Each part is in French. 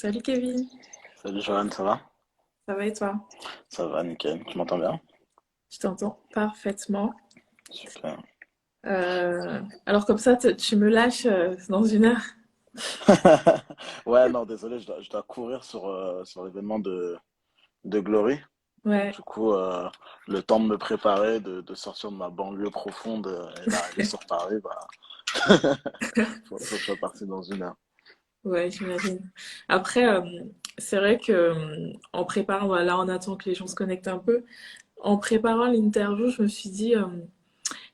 Salut Kevin, Salut Johan, ça va? ça va et toi? Ça va, nickel. Tu m'entends bien? Je t'entends parfaitement. Super. Alors comme ça, tu me lâches dans une heure. Ouais, non, désolé, je dois courir sur l'événement de Glory. Ouais, Du coup, le temps de me préparer, de sortir de ma banlieue profonde et d'arriver sur Paris, bah, faut que je sois parti dans une heure. ouais, j'imagine. Après, c'est vrai que en préparant, voilà, on attend que les gens se connectent un peu. En préparant l'interview, je me suis dit,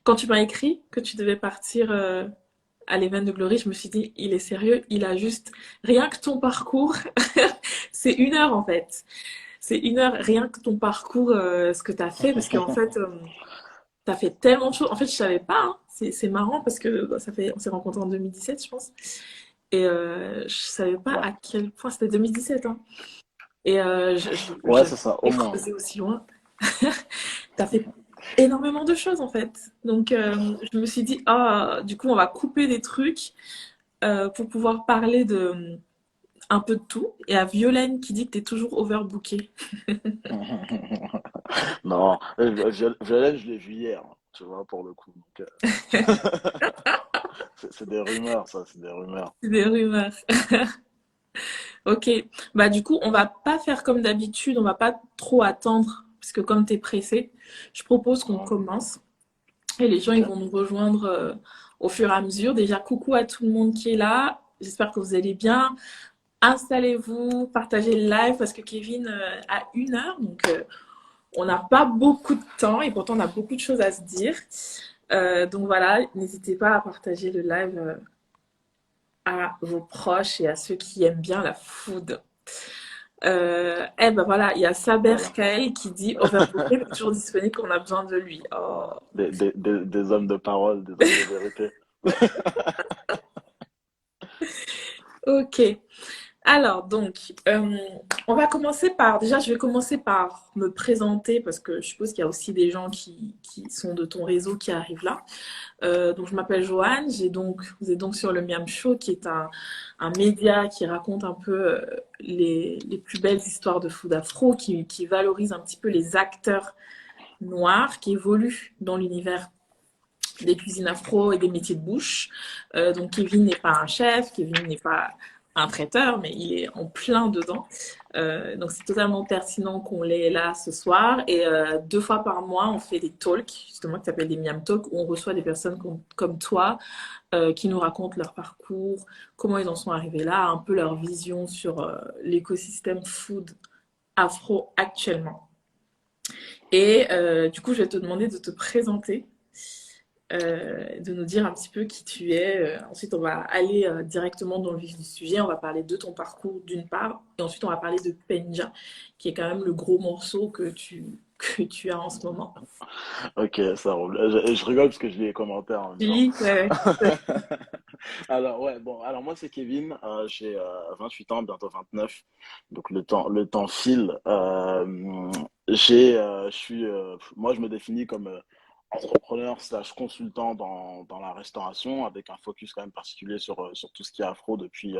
quand tu m'as écrit que tu devais partir à l'événement de Glory, je me suis dit, il est sérieux, il a juste rien que ton parcours, c'est une heure en fait. C'est une heure rien que ton parcours, ce que tu as fait, parce qu'en fait, t'as fait tellement de choses. En fait, je savais pas, hein. C'est marrant parce que bah, ça fait, on s'est rencontrés en 2017, je pense. Et je savais pas Ouais, à quel point c'était 2017, hein. Et ouais, j'avais c'est ça, au jamais moins. creusé aussi loin. T'as fait énormément de choses en fait. Donc je me suis dit, ah, du coup, on va couper des trucs pour pouvoir parler de un peu de tout. Et à Violaine qui dit que t'es toujours overbooké. Non, Violaine, je l'ai vu hier, hein, tu vois, pour le coup. Donc, c'est des rumeurs, ça, c'est des rumeurs. C'est des rumeurs. Ok, bah du coup, on va pas faire comme d'habitude, on va pas trop attendre, parce que comme t'es pressé, je propose qu'on Mhm. commence et les gens Ok. ils vont nous rejoindre au fur et à mesure. Déjà, coucou à tout le monde qui est là, j'espère que vous allez bien. Installez-vous, partagez le live parce que Kevin a une heure, donc on n'a pas beaucoup de temps et pourtant on a beaucoup de choses à se dire. Donc voilà, n'hésitez pas à partager le live à vos proches et à ceux qui aiment bien la food. Eh ben voilà, il y a Saber Voilà. Kael qui dit Overbooké, mais toujours disponible quand on a besoin de lui. Oh. Des hommes de parole, des hommes de vérité. Ok. Alors, donc, on va commencer par. Déjà, je vais commencer par me présenter parce que je suppose qu'il y a aussi des gens qui sont de ton réseau qui arrivent là. Donc, je m'appelle Joanne. Vous êtes donc sur le Miam Show, qui est un média qui raconte un peu les plus belles histoires de food afro, qui valorise un petit peu les acteurs noirs qui évoluent dans l'univers des cuisines afro et des métiers de bouche. Donc Kevin n'est pas un chef, Kevin n'est pas un traiteur, mais il est en plein dedans. Donc c'est totalement pertinent qu'on l'ait là ce soir. Et 2 fois par mois, on fait des talks, justement, qui s'appellent des Miam Talks, où on reçoit des personnes comme toi qui nous racontent leur parcours, comment ils en sont arrivés là, un peu leur vision sur l'écosystème food afro actuellement. Et du coup, je vais te demander de te présenter de nous dire un petit peu qui tu es. Ensuite, on va aller directement dans le vif du sujet. On va parler de ton parcours d'une part, et ensuite on va parler de Penja, qui est quand même le gros morceau que tu as en ce moment. Ok, ça roule. Je rigole parce que je lis les commentaires en même temps. Oui, ouais, ouais. Alors ouais, bon, alors moi c'est Kevin, j'ai 28 ans, bientôt 29, donc le temps file. Moi je me définis comme entrepreneur slash consultant dans la restauration, avec un focus quand même particulier sur tout ce qui est afro depuis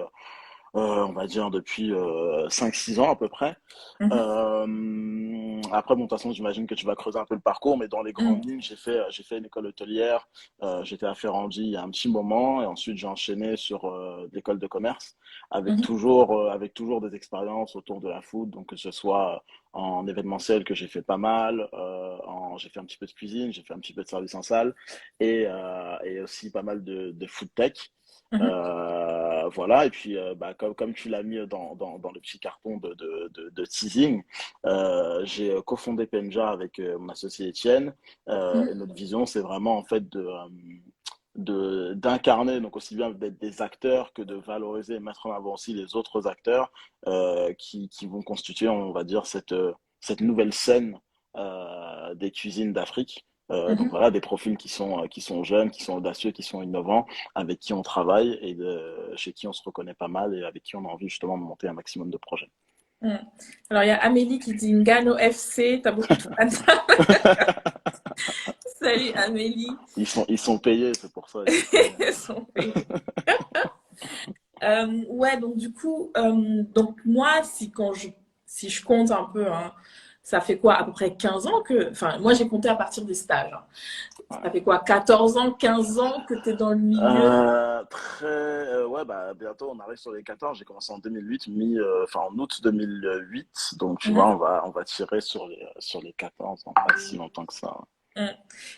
on va dire depuis 5-6 ans à peu près. Mhm, Après, bon, de toute façon, j'imagine que tu vas creuser un peu le parcours, mais dans les mhm, grandes lignes, j'ai fait une école hôtelière. J'étais à Ferrandi il y a un petit moment, et ensuite j'ai enchaîné sur l'école de commerce, mhm, avec toujours des expériences autour de la food, donc que ce soit en événementiel que j'ai fait pas mal, j'ai fait un petit peu de cuisine, j'ai fait un petit peu de service en salle, et aussi pas mal de food tech. mhm, Voilà, et puis bah, comme tu l'as mis dans le petit carton de teasing, j'ai cofondé Penja avec mon associé Étienne, et mhm. notre vision, c'est vraiment en fait d'incarner, donc aussi bien d'être des acteurs que de valoriser et mettre en avant aussi les autres acteurs qui vont constituer, on va dire, cette nouvelle scène des cuisines d'Afrique. Donc Mhm. voilà, des profils qui sont jeunes, qui sont audacieux, qui sont innovants, avec qui on travaille et chez qui on se reconnaît pas mal et avec qui on a envie justement de monter un maximum de projets. Mhm. Alors, il y a Amélie qui dit Ngannou FC, t'as beaucoup de fans. Salut Amélie. Ils sont payés, c'est pour ça, ils sont payés. Ils sont payés. Ouais, donc du coup, donc moi, si je compte un peu, hein, ça fait quoi, à peu près 15 ans que, enfin, moi j'ai compté à partir des stages, hein. Ça fait quoi, 14 ans, 15 ans que tu es dans le milieu? Ouais, bah, bientôt, on arrive sur les 14. J'ai commencé en 2008, enfin, en août 2008. Donc, tu vois, Mhm. on va tirer sur les 14 ans, pas si longtemps que ça. Mm.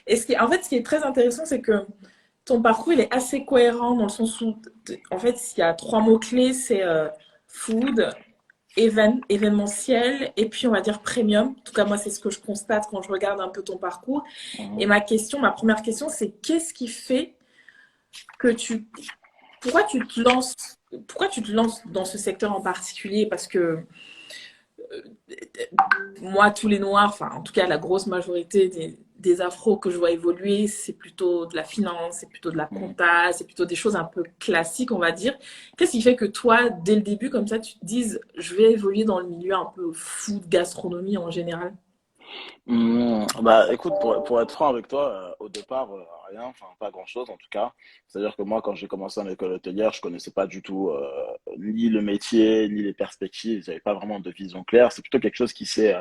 Et en fait, ce qui est très intéressant, c'est que ton parcours, il est assez cohérent dans le sens où, en fait, il y a trois mots-clés, c'est food, événementiel, et puis on va dire premium. En tout cas, moi, c'est ce que je constate quand je regarde un peu ton parcours. Et Mhm. ma première question, c'est qu'est-ce qui fait que pourquoi pourquoi tu te lances dans ce secteur en particulier? Parce que moi, tous les noirs, enfin, en tout cas, la grosse majorité des afros que je vois évoluer, c'est plutôt de la finance, c'est plutôt de la Mhm. compta, c'est plutôt des choses un peu classiques, on va dire. Qu'est-ce qui fait que toi, dès le début, comme ça, tu te dises, je vais évoluer dans le milieu un peu food, gastronomie en général? Bah écoute, pour être franc avec toi, au départ, rien, enfin pas grand-chose en tout cas. C'est-à-dire que moi, quand j'ai commencé en école hôtelière, je connaissais pas du tout ni le métier, ni les perspectives. J'avais pas vraiment de vision claire. C'est plutôt quelque chose qui s'est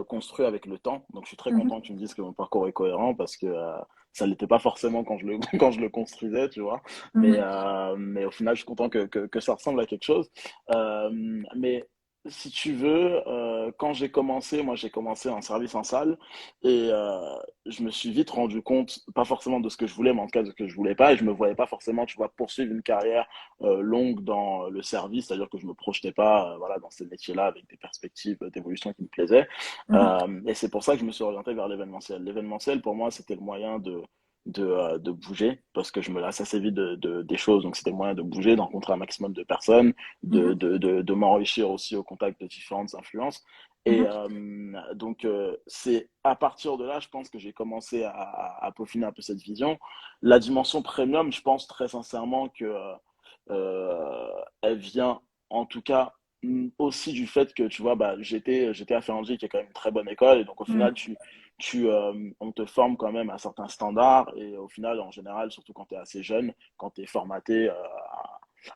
construit avec le temps. Donc je suis très content que tu me dises que mon parcours est cohérent parce que ça l'était pas forcément quand je le quand je le construisais, tu vois. Mhm. Mais au final, je suis content que ça ressemble à quelque chose. Mais si tu veux, quand j'ai commencé, moi j'ai commencé en service en salle et je me suis vite rendu compte, pas forcément de ce que je voulais, mais en tout cas de ce que je voulais pas, et je me voyais pas forcément, tu vois, poursuivre une carrière longue dans le service, c'est-à-dire que je me projetais pas, voilà, dans ces métiers-là avec des perspectives d'évolution qui me plaisaient. Mhm. Et c'est pour ça que je me suis orienté vers l'événementiel. L'événementiel, pour moi, c'était le moyen de bouger parce que je me lasse assez vite des choses, donc c'était le moyen de bouger, de rencontrer un maximum de personnes Mhm. de m'enrichir aussi au contact de différentes influences. Et Mhm. donc, c'est à partir de là, je pense que j'ai commencé à peaufiner un peu cette vision. La dimension premium, je pense très sincèrement que elle vient en tout cas aussi du fait que tu vois bah j'étais à Ferrandji qui est quand même une très bonne école et donc au final Mhm. on te forme quand même à certains standards et au final en général surtout quand tu es assez jeune quand tu es formaté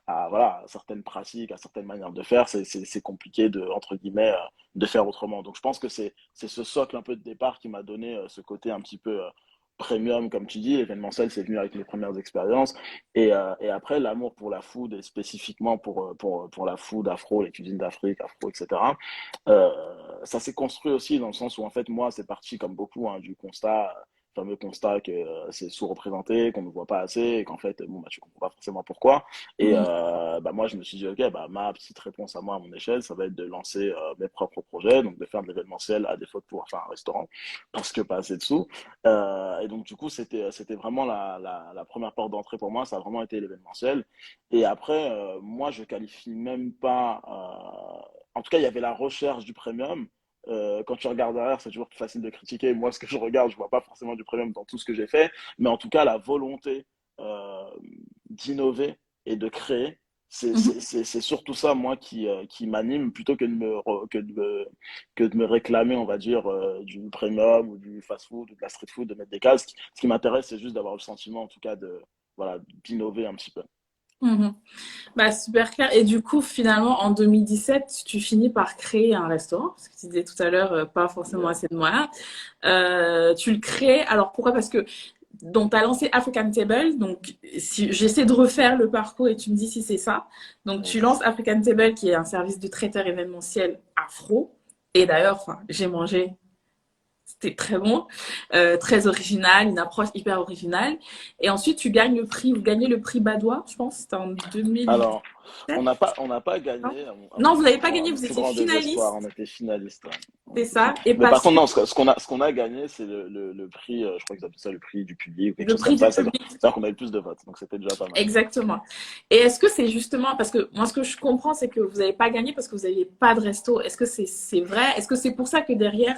voilà, à certaines pratiques, à certaines manières de faire, c'est compliqué de, entre guillemets, de faire autrement. Donc je pense que c'est ce socle un peu de départ qui m'a donné ce côté un petit peu premium, comme tu dis. L'événementiel, c'est venu avec mes premières expériences. Et après, l'amour pour la food, et spécifiquement pour la food afro, les cuisines d'Afrique, afro, etc., euh, ça s'est construit aussi dans le sens où, en fait, moi, c'est parti comme beaucoup hein, du constat fameux constat que c'est sous-représenté, qu'on ne voit pas assez, et qu'en fait, bon, bah, tu comprends pas forcément pourquoi. Et Mhm. bah, moi, je me suis dit, OK, bah, ma petite réponse à moi, à mon échelle, ça va être de lancer mes propres projets, donc de faire de l'événementiel à défaut de pouvoir faire un restaurant, parce que pas assez de sous. Et donc, du coup, c'était vraiment la première porte d'entrée pour moi, ça a vraiment été l'événementiel. Et après, moi, je qualifie même pas. En tout cas, il y avait la recherche du premium. Quand tu regardes derrière, c'est toujours plus facile de critiquer. Moi, ce que je regarde, je vois pas forcément du premium dans tout ce que j'ai fait, mais en tout cas, la volonté euh, d'innover et de créer, Mhm. c'est surtout ça, moi, qui m'anime plutôt que de me réclamer, on va dire, du premium ou du fast-food ou de la street-food, de mettre des cases. Ce qui m'intéresse, c'est juste d'avoir le sentiment, en tout cas, voilà, d'innover un petit peu. Mhm. Bah, super clair. Et du coup, finalement, en 2017, tu finis par créer un restaurant, parce que tu disais tout à l'heure, pas forcément Yeah. assez de moyens. Tu le crées. Alors, pourquoi? Parce que donc, tu as lancé African Table. Donc, si j'essaie de refaire le parcours et tu me dis si c'est ça. Donc, tu lances Yes. African Table, qui est un service de traiteur événementiel afro. Et d'ailleurs, enfin, j'ai mangé. C'était très bon, très original, une approche hyper originale. Et ensuite, tu gagnes le prix, vous gagnez le prix Badois, je pense, c'était en 2017. Alors, on n'a pas gagné Non, vous n'avez pas gagné, à mon vous plus étiez grand désespoir. finaliste, On était finaliste. Ouais. On c'est était ça. Et Mais pas par contre, sûr, non, ce qu'on a gagné, c'est le prix, je crois qu'ils appellent ça le prix du public ou quelque le chose comme prix du ça. C'est-à-dire public. c'est-à-dire qu'on a eu plus de votes, donc c'était déjà pas mal. Exactement. Et est-ce que c'est justement, parce que moi, ce que je comprends, c'est que vous n'avez pas gagné parce que vous n'aviez pas de resto. Est-ce que c'est vrai? Est-ce que c'est pour ça que derrière,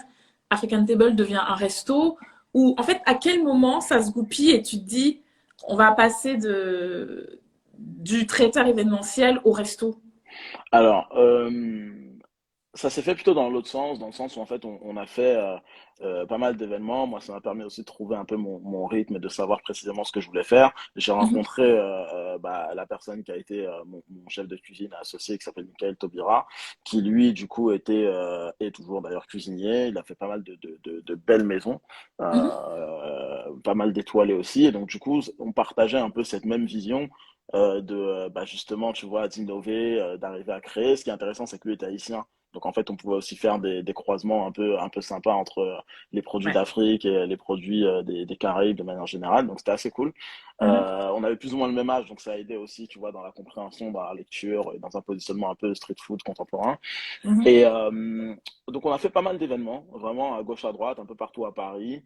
African Table devient un resto? Ou en fait, à quel moment ça se goupille et tu te dis, on va passer du traiteur événementiel au resto? Alors, ça s'est fait plutôt dans l'autre sens, dans le sens où en fait on a fait pas mal d'événements. Moi, ça m'a permis aussi de trouver un peu mon rythme et de savoir précisément ce que je voulais faire. J'ai Mhm, rencontré la personne qui a été mon chef de cuisine associé, qui s'appelle Michael Taubira, qui lui, du coup, est toujours d'ailleurs cuisinier. Il a fait pas mal de belles maisons, mhm. pas mal d'étoilés aussi. Et donc, du coup, on partageait un peu cette même vision justement, tu vois, d'innover, d'arriver à créer. Ce qui est intéressant, c'est que lui est haïtien. Donc en fait, on pouvait aussi faire des croisements un peu sympas entre les produits Ouais. d'Afrique et les produits des Caraïbes de manière générale. Donc c'était assez cool. Mhm, On avait plus ou moins le même âge, donc ça a aidé aussi, tu vois, dans la compréhension, dans la lecture, et dans un positionnement un peu street food contemporain. mhm, Et donc on a fait pas mal d'événements, vraiment à gauche à droite, un peu partout à Paris.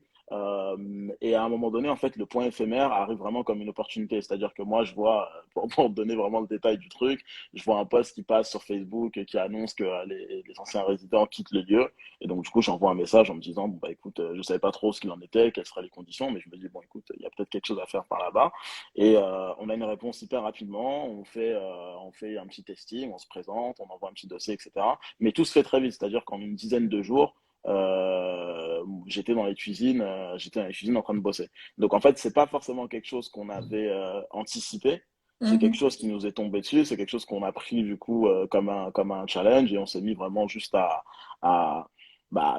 Et à un moment donné, en fait, le point éphémère arrive vraiment comme une opportunité. C'est-à-dire que moi, je vois, pour te donner vraiment le détail du truc, je vois un post qui passe sur Facebook qui annonce que les anciens résidents quittent le lieu. Et donc, du coup, j'envoie un message en me disant, bon, bah écoute, je savais pas trop ce qu'il en était, quelles seraient les conditions, mais je me dis, bon, écoute, il y a peut-être quelque chose à faire par là-bas. Et on a une réponse hyper rapidement. On fait un petit testing, on se présente, on envoie un petit dossier, etc. Mais tout se fait très vite, c'est-à-dire qu'en une dizaine de jours, j'étais dans les cuisines en train de bosser. Donc en fait, c'est pas forcément quelque chose qu'on avait anticipé. C'est quelque mhm. chose qui nous est tombé dessus, c'est quelque chose qu'on a pris du coup comme un challenge et on s'est mis vraiment juste à, à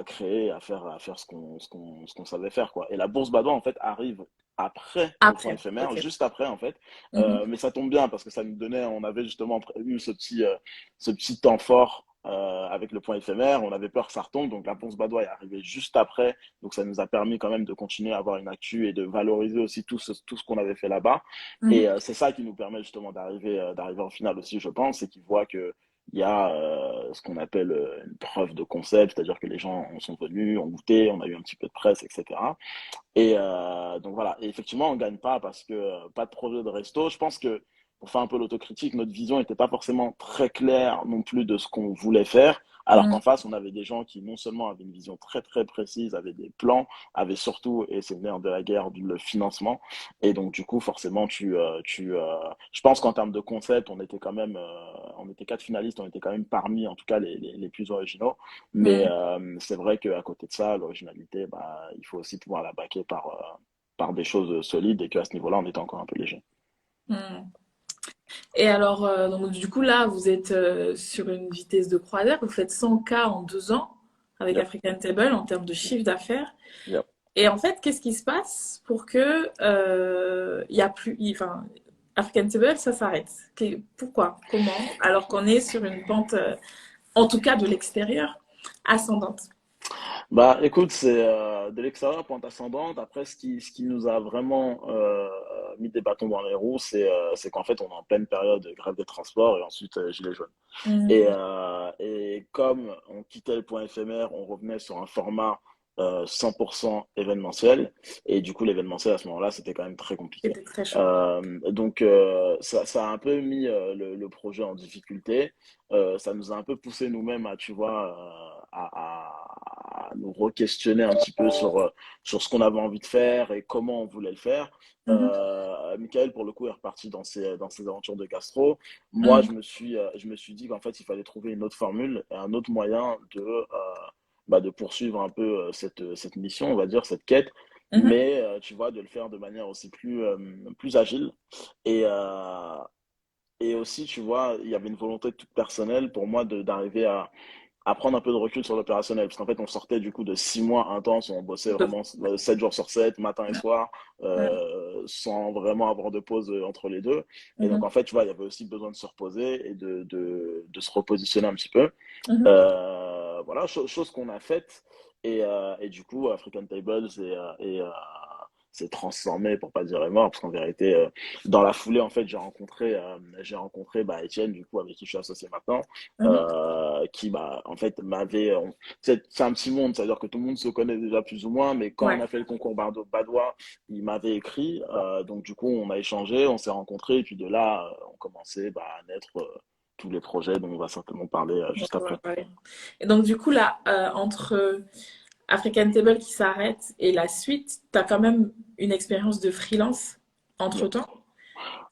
créer, à faire ce qu'on savait faire quoi. Et la bourse Badois en fait arrive après le point Après, éphémère, ok. juste après en fait. Mhm, Mais ça tombe bien parce que ça nous donnait, on avait justement eu ce petit temps fort avec le point éphémère. On avait peur que ça retombe, donc la Ponce Badois est arrivée juste après. Donc ça nous a permis quand même de continuer à avoir une actu et de valoriser aussi tout ce qu'on avait fait là-bas. Et mhm, c'est ça qui nous permet justement d'arriver en finale aussi, je pense, et qui voit que il y a ce qu'on appelle une preuve de concept, c'est-à-dire que les gens sont venus, ont goûté, on a eu un petit peu de presse, etc. Et donc voilà. Et effectivement, on gagne pas parce que pas de projet de resto. Je pense que pour faire un peu l'autocritique, notre vision n'était pas forcément très claire non plus de ce qu'on voulait faire. Alors qu'en mhm, face, on avait des gens qui non seulement avaient une vision très très précise, avaient des plans, avaient surtout, et c'est le nerf de la guerre, le financement. Et donc du coup, forcément, je pense qu'en termes de concept, on était quatre finalistes, on était quand même parmi, en tout cas, les plus originaux. Mais mhm, c'est vrai qu'à côté de ça, l'originalité, il faut aussi pouvoir la baquer par des choses solides et qu'à ce niveau-là, on était encore un peu léger. mhm. Et alors, donc, du coup, là, vous êtes sur une vitesse de croisière. Vous faites 100K en 2 ans avec Yep, African Table en termes de chiffre d'affaires. yep. Et en fait, qu'est-ce qui se passe pour que il y a plus, enfin, African Table, ça s'arrête? Pourquoi? Comment? Alors qu'on est sur une pente, en tout cas de l'extérieur, ascendante. Bah, écoute, c'est de l'extérieur, pente ascendante. Après, ce qui nous a vraiment mis des bâtons dans les roues, c'est qu'en fait, on est en pleine période de grève des transports et ensuite gilets jaunes. Mhm. Et comme on quittait le point éphémère, on revenait sur un format 100% événementiel. Et du coup, l'événementiel à ce moment-là, c'était quand même très compliqué. C'était très chaud. Ça a un peu mis le projet en difficulté. Ça nous a un peu poussé nous-mêmes à, tu vois, à nous re-questionner un petit peu sur ce qu'on avait envie de faire et comment on voulait le faire. Mhm. Michael, pour le coup, est reparti dans ses aventures de gastro. Moi, Mhm. je me suis dit qu'en fait, il fallait trouver une autre formule et un autre moyen de poursuivre un peu cette mission, on va dire, cette quête, Mhm. mais tu vois, de le faire de manière aussi plus agile. Et, euh, et aussi, tu vois, il y avait une volonté toute personnelle pour moi d'arriver à prendre un peu de recul sur l'opérationnel. Parce qu'en fait, on sortait du coup de 6 mois intenses où on bossait vraiment 7 jours sur 7, matin et soir, Ouais. sans vraiment avoir de pause entre les deux. Et donc, Mhm. en fait, tu vois, il y avait aussi besoin de se reposer et de se repositionner un petit peu. Mhm. Voilà, chose qu'on a faite. Et du coup, African Tables s'est transformé, pour pas dire est mort, parce qu'en vérité, dans la foulée, en fait, j'ai rencontré Étienne, du coup, avec qui je suis associé maintenant, Mhm. qui, en fait, c'est un petit monde, c'est-à-dire que tout le monde se connaît déjà plus ou moins, mais quand on Ouais. a fait le concours Badois, il m'avait écrit, donc du coup, on a échangé, on s'est rencontrés, et puis de là, on commençait à naître tous les projets dont on va certainement parler Donc, juste on va après. parler. Et donc, du coup, là, entre African Table qui s'arrête et la suite, tu as quand même une expérience de freelance Yep. entre-temps.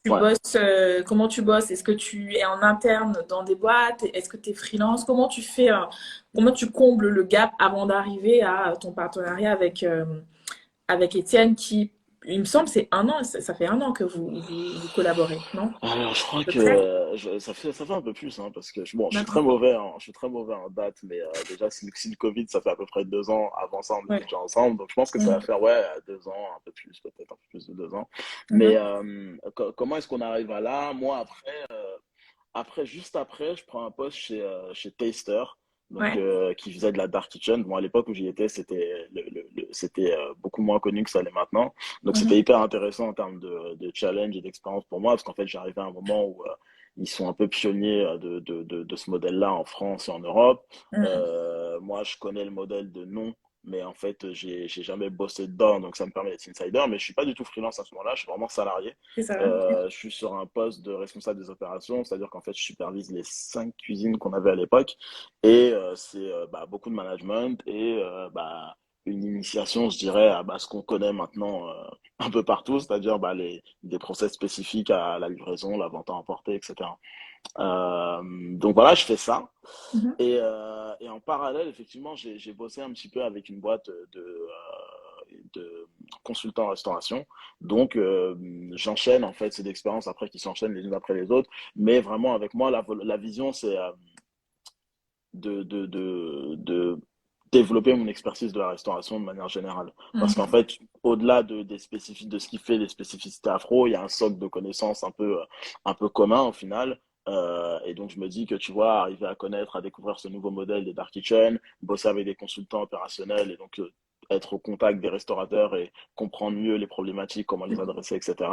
Tu Ouais. bosses, comment tu bosses? Est-ce que tu es en interne dans des boîtes? Est-ce que tu es freelance? Comment tu fais, comment tu combles le gap avant d'arriver à ton partenariat avec Étienne qui, il me semble, c'est un an, ça fait un an que vous collaborez, non? À Alors, je crois peu que près? ça fait un peu plus, hein, parce que bon, D'accord. je suis très mauvais en date, mais déjà, si le Covid, ça fait à peu près 2 ans. Avant ça, on était Ouais. déjà ensemble, donc je pense que ça va Mhm. faire, ouais, 2 ans, un peu plus, peut-être un peu plus de 2 ans. Mais Mhm. comment est-ce qu'on arrive à là? Moi, juste après, je prends un poste chez Taster, donc Ouais. qui faisait de la dark kitchen. Bon, à l'époque où j'y étais, c'était beaucoup moins connu que ça l'est maintenant. Donc c'était Mhm. hyper intéressant en termes de challenge et d'expérience pour moi, parce qu'en fait, j'arrivais à un moment où ils sont un peu pionniers de ce modèle-là en France et en Europe. Mhm. Moi, je connais le modèle de nom, mais en fait, j'ai jamais bossé dedans, donc ça me permet d'être insider. Mais je suis pas du tout freelance à ce moment-là, je suis vraiment salarié. C'est ça. Ok. Je suis sur un poste de responsable des opérations, c'est-à-dire qu'en fait, je supervise les 5 cuisines qu'on avait à l'époque. Et c'est bah, beaucoup de management et bah, une initiation, je dirais, à bah, ce qu'on connaît maintenant un peu partout, c'est-à-dire bah, des process spécifiques à la livraison, la vente à emporter, etc. Donc voilà, je fais ça. Mhm. Et en parallèle, effectivement, j'ai bossé un petit peu avec une boîte de consultants en restauration. Donc, j'enchaîne, en fait, ces expériences après qui s'enchaînent les unes après les autres. Mais vraiment, avec moi, la vision, c'est de développer mon expertise de la restauration de manière générale. Parce qu'en Mhm. fait, au-delà des spécificités, de ce qui fait les spécificités afro, il y a un socle de connaissances un peu commun au final. Et donc, je me dis que tu vois, arriver à connaître, à découvrir ce nouveau modèle des Dark Kitchen, bosser avec des consultants opérationnels et donc être au contact des restaurateurs et comprendre mieux les problématiques, comment les adresser, etc.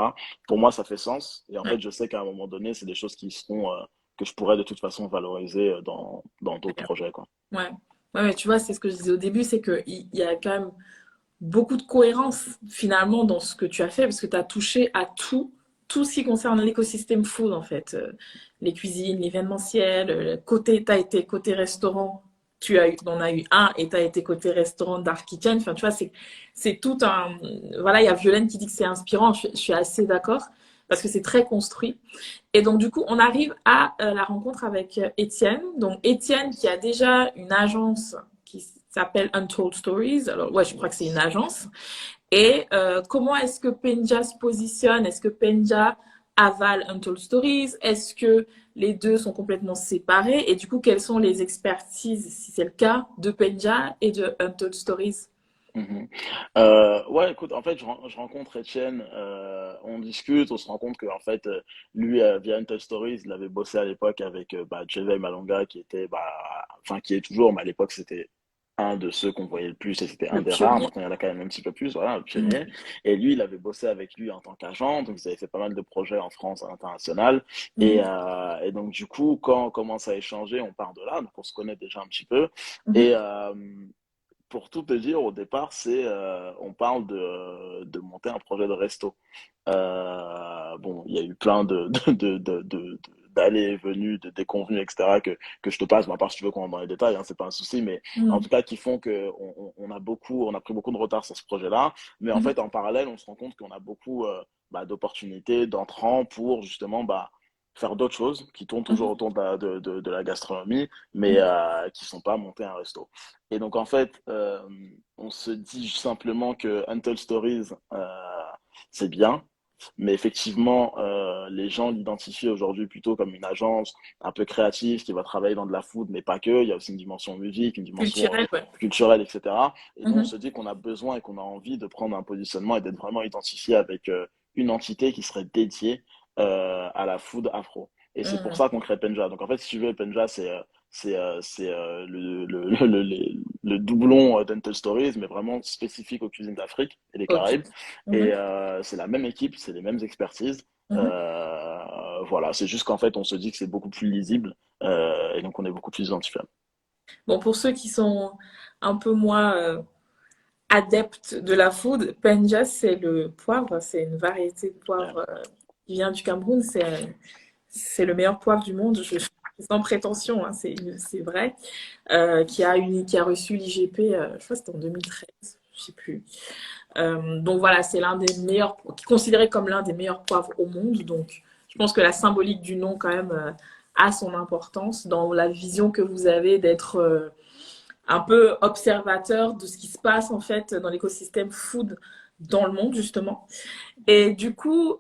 Pour moi, ça fait sens. Et en Ouais. fait, je sais qu'à un moment donné, c'est des choses qui seront que je pourrais de toute façon valoriser dans d'autres projets, quoi. Ouais. Ouais, mais tu vois, c'est ce que je disais au début, c'est qu'il y a quand même beaucoup de cohérence finalement dans ce que tu as fait parce que tu as touché à tout, tout ce qui concerne l'écosystème food en fait. Les cuisines, l'événementiel, côté, tu as été côté restaurant, on a eu un et tu as été côté restaurant Dark Kitchen. Enfin, tu vois, c'est tout un. Voilà, il y a Violaine qui dit que c'est inspirant, je suis assez d'accord parce que c'est très construit. Et donc, du coup, on arrive à la rencontre avec Étienne. Donc, Étienne qui a déjà une agence qui s'appelle Untold Stories. Alors, ouais, je crois que c'est une Yes. agence. Et comment est-ce que Penja se positionne? Est-ce que Penja avale Untold Stories? Est-ce que les deux sont complètement séparés? Et du coup, quelles sont les expertises, si c'est le cas, de Penja et de Untold Stories? Mhm. Ouais, écoute, en fait, je rencontre Etienne, on discute, on se rend compte que en fait, lui, via Intel Stories, il avait bossé à l'époque avec bah, Jeve Malonga, qui était, bah, enfin, qui est toujours, mais à l'époque, c'était un de ceux qu'on voyait le plus et c'était un Le des rares. pionnier. Maintenant, il y en a quand même un petit peu plus, voilà, le pionnier. Mhm. Et lui, il avait bossé avec lui en tant qu'agent, donc ils avaient fait pas mal de projets en France, à l'international. Mhm. Et donc, du coup, quand on commence à échanger, on part de là, donc on se connaît déjà un petit peu. Et, Mhm. pour tout te dire, au départ, on parle de monter un projet de resto. Bon, il y a eu plein d'allées et venues, de déconvenues, etc., que je te passe, mais à part si tu veux qu'on rentre dans les détails, hein, c'est pas un souci, mais en tout Mhm. cas, qui font que on a pris beaucoup de retard sur ce projet-là. Mais en Mhm. fait, en parallèle, on se rend compte qu'on a beaucoup bah, d'opportunités, d'entrants pour justement bah, faire d'autres choses qui tournent toujours Mhm. autour de la gastronomie, mais Mhm. qui sont pas monter un resto. Et donc, en fait, on se dit simplement que Untold Stories, c'est bien, mais effectivement, les gens l'identifient aujourd'hui plutôt comme une agence un peu créative qui va travailler dans de la food, mais pas que. Il y a aussi une dimension musique, une dimension Culturel, ouais. culturelle, etc. Et nous, on se Mhm. dit qu'on a besoin et qu'on a envie de prendre un positionnement et d'être vraiment identifié avec une entité qui serait dédiée à la food afro. Et c'est pour Mhm. ça qu'on crée Penja. Donc en fait, si tu veux, Penja, c'est le doublon d'Untold Stories, mais vraiment spécifique aux cuisines d'Afrique et des Ok. Caraïbes. Et Mhm. c'est la même équipe, c'est les mêmes expertises. Mhm. Voilà, c'est juste qu'en fait, on se dit que c'est beaucoup plus lisible et donc on est beaucoup plus identifiable. Bon, pour ceux qui sont un peu moins adeptes de la food, Penja, c'est le poivre, c'est une variété de Yeah. poivre qui vient du Cameroun. C'est le meilleur poivre du monde, sans prétention, hein, c'est vrai, qui a reçu l'IGP, je crois que c'était en 2013. je sais plus. Donc voilà, c'est l'un des meilleurs, considéré comme l'un des meilleurs poivres au monde. Donc je pense que la symbolique du nom quand même a son importance dans la vision que vous avez d'être un peu observateur de ce qui se passe en fait dans l'écosystème food dans le monde justement. Et du coup,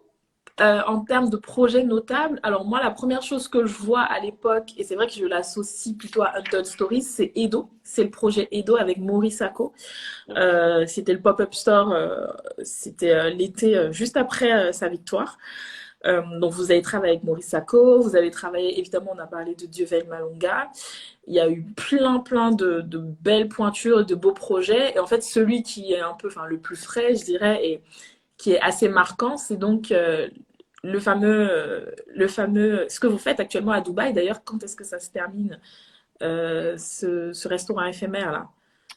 en termes de projets notables, alors moi, la première chose que je vois à l'époque, et c'est vrai que je l'associe plutôt à Untold Stories, c'est Edo. C'est le projet Edo avec Maurice Sacco. C'était le pop-up store, c'était l'été juste après sa victoire. Donc vous avez travaillé avec Maurice Sacco, vous avez travaillé, évidemment, on a parlé de Dievel Malonga. Il y a eu plein de belles pointures, de beaux projets. Et en fait, celui qui est un peu, enfin, le plus frais, je dirais, et qui est assez marquant, c'est donc ce que vous faites actuellement à Dubaï. D'ailleurs, quand est-ce que ça se termine, ce restaurant éphémère là?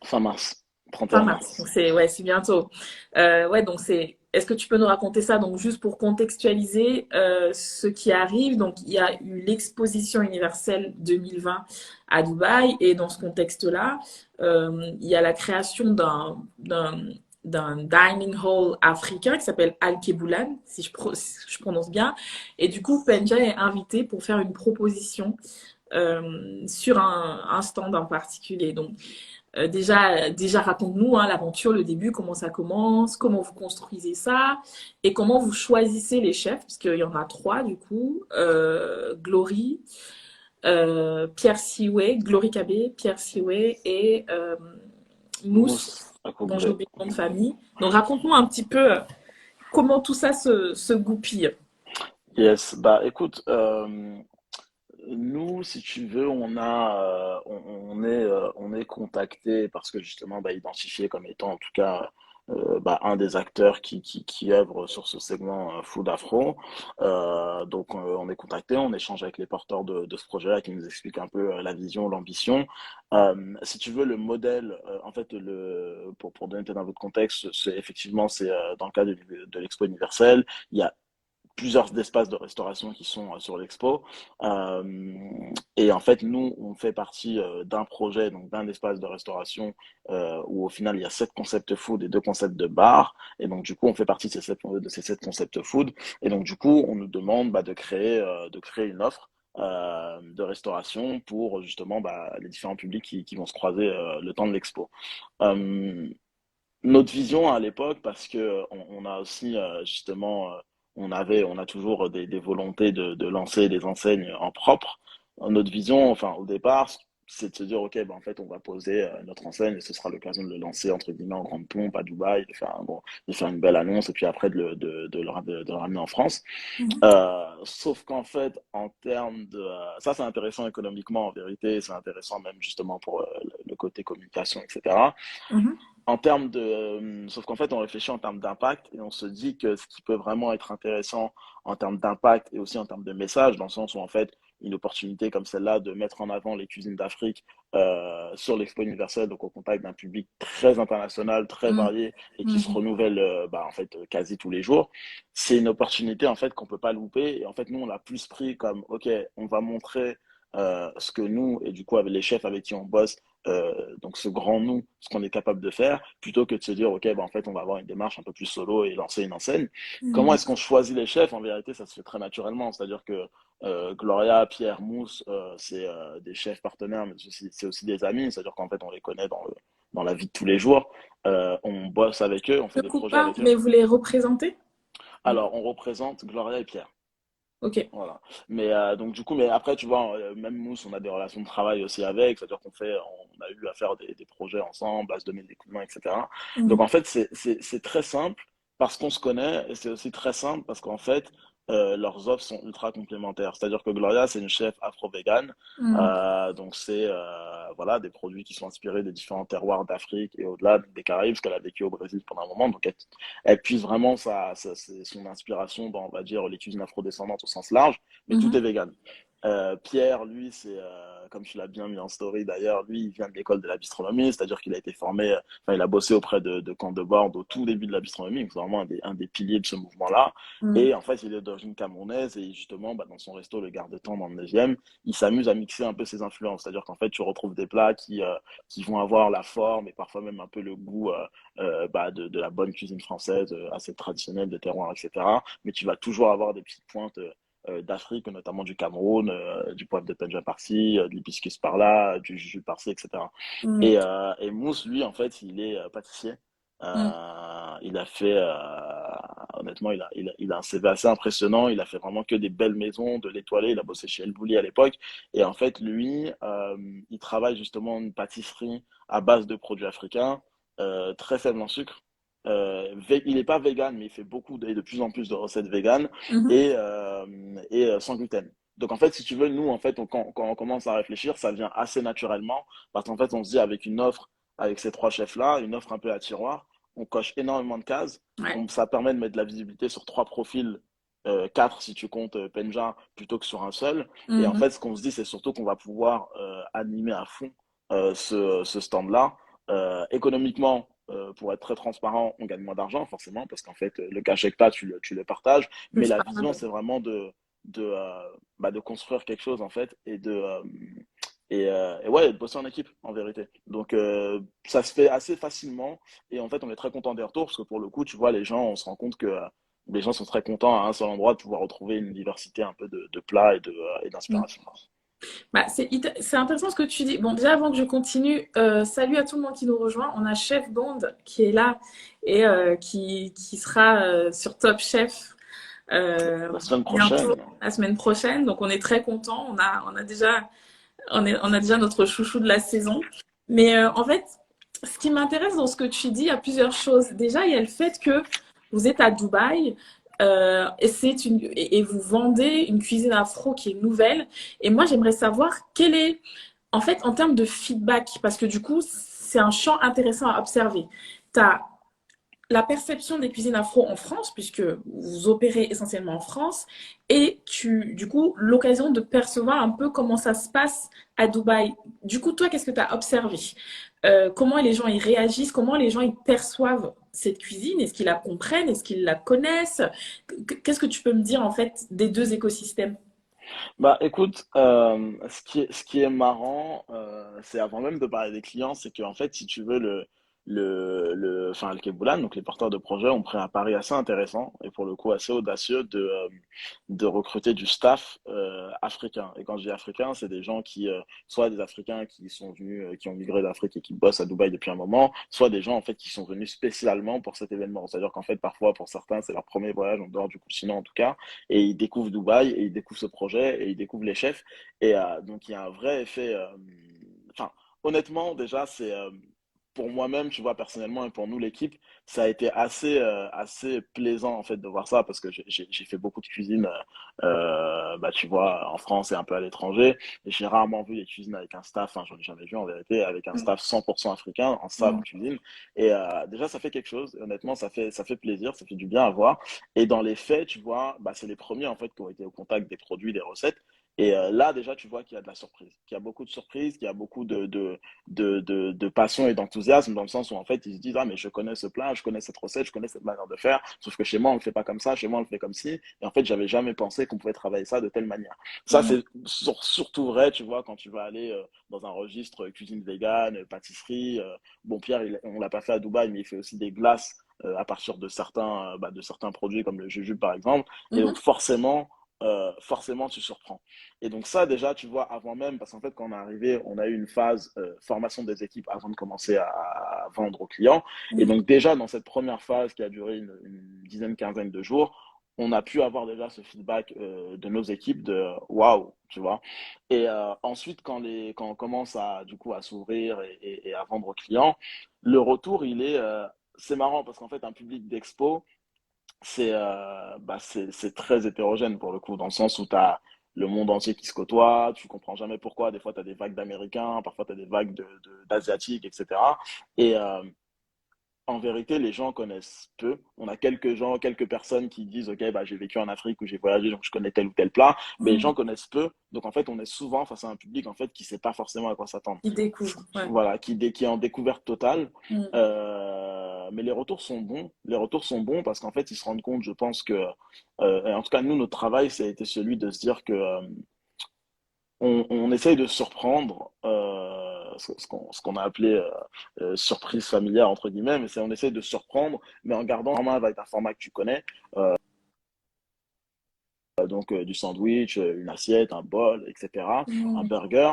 Fin mars, Fin 31 mars. Donc mars. c'est bientôt. Ouais, donc c'est. Est-ce que tu peux nous raconter ça? Donc juste pour contextualiser ce qui arrive. Donc il y a eu l'exposition universelle 2020 à Dubaï et dans ce contexte-là, il y a la création d'un dining hall africain qui s'appelle Al Keboulan, si je prononce bien. Et du coup, Penja est invité pour faire une proposition sur un stand en particulier. Donc, déjà raconte-nous hein, l'aventure, le début, comment ça commence, comment vous construisez ça et comment vous choisissez les chefs, parce qu'il y en a trois du coup, Glory, Pierre Siway, Glory Cabé, Pierre Siway et Mousse, Mousse à dont j'ai Cogoulé. oublié le nom de famille. Donc raconte-nous un petit peu comment tout ça se goupille. Yes, bah écoute, nous, si tu veux, on est contacté parce que justement, bah, identifié comme étant en tout cas bah, un des acteurs qui œuvre sur ce segment food afro. Donc, on est contacté, on échange avec les porteurs de ce projet-là qui nous expliquent un peu la vision, l'ambition. Si tu veux, le modèle, en fait, pour donner peut-être un peu de contexte, c'est dans le cadre de l'Expo universelle. Il y a plusieurs espaces de restauration qui sont sur l'expo. Et en fait, nous, on fait partie d'un projet, donc d'un espace de restauration où au final, il y a 7 concepts food et 2 concepts de bar. Et donc, du coup, on fait partie de ces 7 concepts food. Et donc, du coup, on nous demande bah, de créer une offre de restauration pour justement bah, les différents publics qui vont se croiser le temps de l'expo. Euh, Notre vision à l'époque, parce que on a aussi justement, on a toujours des volontés de lancer des enseignes en propre. Notre vision, enfin au départ, c'est de se dire, ok, ben en fait, on va poser notre enseigne et ce sera l'occasion de le lancer entre guillemets en grande pompe à Dubaï, de faire une belle annonce et puis après de le ramener en France. Sauf qu'en fait, en termes de, ça c'est intéressant économiquement en vérité, c'est intéressant même justement pour le côté communication, etc. Mhm. En termes de, sauf qu'en fait, on réfléchit en termes d'impact et on se dit que ce qui peut vraiment être intéressant en termes d'impact et aussi en termes de message, dans le sens où en fait, une opportunité comme celle-là de mettre en avant les cuisines d'Afrique sur l'Expo universelle, donc au contact d'un public très international, très Mhm. varié et qui se Mhm. renouvelle bah, en fait quasi tous les jours, c'est une opportunité en fait qu'on peut pas louper. Et en fait, nous, on l'a plus pris comme, ok, on va montrer ce que nous et du coup avec les chefs avec qui on bosse donc ce grand nous, ce qu'on est capable de faire, plutôt que de se dire, OK, ben, en fait, on va avoir une démarche un peu plus solo et lancer une enseigne. Comment Mhm. est-ce qu'on choisit les chefs? En vérité, ça se fait très naturellement. C'est-à-dire que Gloria, Pierre, Mousse, c'est des chefs partenaires, mais c'est aussi des amis. C'est-à-dire qu'en fait, on les connaît dans la vie de tous les jours. On bosse avec eux, on fait Je des coupe projets pas, avec eux. mais vous les représentez? Non. Alors, on représente Gloria et Pierre. Ok. Voilà. Mais donc du coup, mais après, tu vois, même Mousse, on a des relations de travail aussi avec, c'est-à-dire on a eu à faire des projets ensemble, à se donner des coups de main, etc. Donc Mhm. en fait, c'est très simple parce qu'on se connaît et c'est aussi très simple parce qu'en fait, leurs offres sont ultra complémentaires. C'est-à-dire que Gloria, c'est une chef afro-végane, Mhm. donc c'est voilà des produits qui sont inspirés des différents terroirs d'Afrique et au-delà des Caraïbes, parce qu'elle a vécu au Brésil pendant un moment, donc elle puise vraiment son inspiration dans, on va dire, les cuisines afro-descendantes au sens large, mais tout est Mhm. vegan. Pierre, lui, comme tu l'as bien mis en story d'ailleurs, lui, il vient de l'école de la bistronomie, c'est-à-dire qu'il a été formé, enfin, il a bossé auprès de Camp de Bord au tout début de la bistronomie, donc c'est vraiment un des piliers de ce mouvement-là. Mm. Et en fait, il est d'origine camerounaise et justement, dans son resto, le Garde-Temps dans le 9e, il s'amuse à mixer un peu ses influences, c'est-à-dire qu'en fait, tu retrouves des plats qui vont avoir la forme et parfois même un peu le goût de la bonne cuisine française, assez traditionnelle de terroir, etc. Mais tu vas toujours avoir des petites pointes d'Afrique, notamment du Cameroun, du poivre de Penja par-ci, de l'hibiscus par-là, du jus par-ci, etc. Mm. Et Mousse, lui, en fait, il est pâtissier. Mm. Il a fait, honnêtement, il a un CV assez impressionnant. Il a fait vraiment que des belles maisons, de l'étoilé. Il a bossé chez El Bulli à l'époque. Et en fait, lui, il travaille justement une pâtisserie à base de produits africains, très faible en sucre. Il n'est pas vegan, mais il fait et de plus en plus de recettes véganes Mhm. et sans gluten. Donc en fait, si tu veux, nous, en fait, quand on commence à réfléchir, ça vient assez naturellement parce qu'en fait, on se dit avec une offre, avec ces trois chefs-là, une offre un peu à tiroir, on coche énormément de cases. Ouais. Ça permet de mettre de la visibilité sur trois profils, quatre si tu comptes Penja, plutôt que sur un seul. Et en Mhm. fait, ce qu'on se dit, c'est surtout qu'on va pouvoir animer à fond ce stand-là. Économiquement, pour être très transparent, on gagne moins d'argent forcément parce qu'en fait, le cachet que tu le partages. Mais Je la vision, partage. c'est vraiment de construire quelque chose en fait et ouais, de bosser en équipe en vérité. Donc ça se fait assez facilement et en fait, on est très content des retours parce que pour le coup, tu vois, les gens, on se rend compte que les gens sont très contents à un seul endroit de pouvoir retrouver une diversité un peu de plats et Mm. d'inspiration. Bah, c'est intéressant ce que tu dis. Bon, déjà avant que je continue, salut à tout le monde qui nous rejoint. On a Chef Bond qui est là et qui sera sur Top Chef La semaine bientôt, prochaine. la semaine prochaine. Donc on est très contents. On a déjà notre chouchou de la saison. Mais en fait, ce qui m'intéresse dans ce que tu dis, il y a plusieurs choses. Déjà, il y a le fait que vous êtes à Dubaï et vous vendez une cuisine afro qui est nouvelle. Et moi, j'aimerais savoir quel est, en fait, en termes de feedback, parce que du coup, c'est un champ intéressant à observer. Tu as la perception des cuisines afro en France, puisque vous opérez essentiellement en France, et du coup, l'occasion de percevoir un peu comment ça se passe à Dubaï. Du coup, toi, qu'est-ce que tu as observé? Comment les gens y réagissent? Comment les gens y perçoivent cette cuisine? Est-ce qu'ils la comprennent? Est-ce qu'ils la connaissent? Qu'est-ce que tu peux me dire, en fait, des deux écosystèmes? Bah écoute, ce qui est marrant, c'est avant même de parler des clients, c'est qu'en fait, si tu veux, enfin, le Keboulan, donc les porteurs de projets, ont pris un pari assez intéressant et pour le coup assez audacieux de recruter du staff africain. Et quand je dis africain, c'est des gens soit des Africains qui sont venus, qui ont migré d'Afrique et qui bossent à Dubaï depuis un moment, soit des gens en fait qui sont venus spécialement pour cet événement. C'est-à-dire qu'en fait, parfois, pour certains, c'est leur premier voyage en dehors du continent en tout cas et ils découvrent Dubaï et ils découvrent ce projet et ils découvrent les chefs. Et donc il y a un vrai effet. Enfin, honnêtement, déjà, c'est pour moi-même, tu vois, personnellement, et pour nous, l'équipe, ça a été assez plaisant en fait de voir ça parce que j'ai fait beaucoup de cuisine, tu vois, en France et un peu à l'étranger. Et j'ai rarement vu les cuisines avec un staff, enfin, j'en ai jamais vu en vérité, avec un staff 100% africain en salle, en cuisine. Et déjà, ça fait quelque chose. Et honnêtement, ça fait plaisir, ça fait du bien à voir. Et dans les faits, tu vois, c'est les premiers en fait qui ont été au contact des produits, des recettes. Et là, déjà, tu vois qu'il y a de la surprise, qu'il y a beaucoup de surprises, qu'il y a beaucoup de passion et d'enthousiasme dans le sens où en fait ils se disent ah mais je connais ce plat, je connais cette recette, je connais cette manière de faire, sauf que chez moi on le fait pas comme ça, chez moi on le fait comme ci, et en fait j'avais jamais pensé qu'on pouvait travailler ça de telle manière. Ça Mm. c'est surtout vrai, tu vois, quand tu vas aller dans un registre cuisine végane, pâtisserie. Bon Pierre, on l'a pas fait à Dubaï, mais il fait aussi des glaces à partir de certains produits comme le jujube par exemple, et donc Mhm. forcément tu surprends. Et donc ça, déjà, tu vois, avant même, parce qu'en fait, quand on est arrivé, on a eu une phase formation des équipes avant de commencer à vendre aux clients. Et Mhm. donc déjà, dans cette première phase qui a duré une dizaine, quinzaine de jours, on a pu avoir déjà ce feedback de nos équipes de waouh, tu vois. Et ensuite, quand on commence du coup, à s'ouvrir et à vendre aux clients, le retour, c'est marrant parce qu'en fait, un public d'expo, c'est très hétérogène pour le coup, dans le sens où tu as le monde entier qui se côtoie, tu comprends jamais pourquoi, des fois tu as des vagues d'Américains, parfois tu as des vagues d'Asiatiques, etc. Et en vérité, les gens connaissent peu. On a quelques gens, quelques personnes qui disent, OK, bah, j'ai vécu en Afrique ou j'ai voyagé, donc je connais tel ou tel plat. Mais les Mhm. gens connaissent peu. Donc, en fait, on est souvent face à un public, en fait, qui sait pas forcément à quoi s'attendre. Ils découvrent, ouais. Voilà, qui est en découverte totale. Mhm. Mais les retours sont bons. Les retours sont bons parce qu'en fait, ils se rendent compte, je pense que, et en tout cas, nous, notre travail, ça a été celui de se dire que, on essaye de surprendre ce qu'on a appelé surprise familière entre guillemets, mais c'est on essaye de surprendre, mais en gardant en main avec un format que tu connais, donc du sandwich, une assiette, un bol, etc., un Mhm. burger,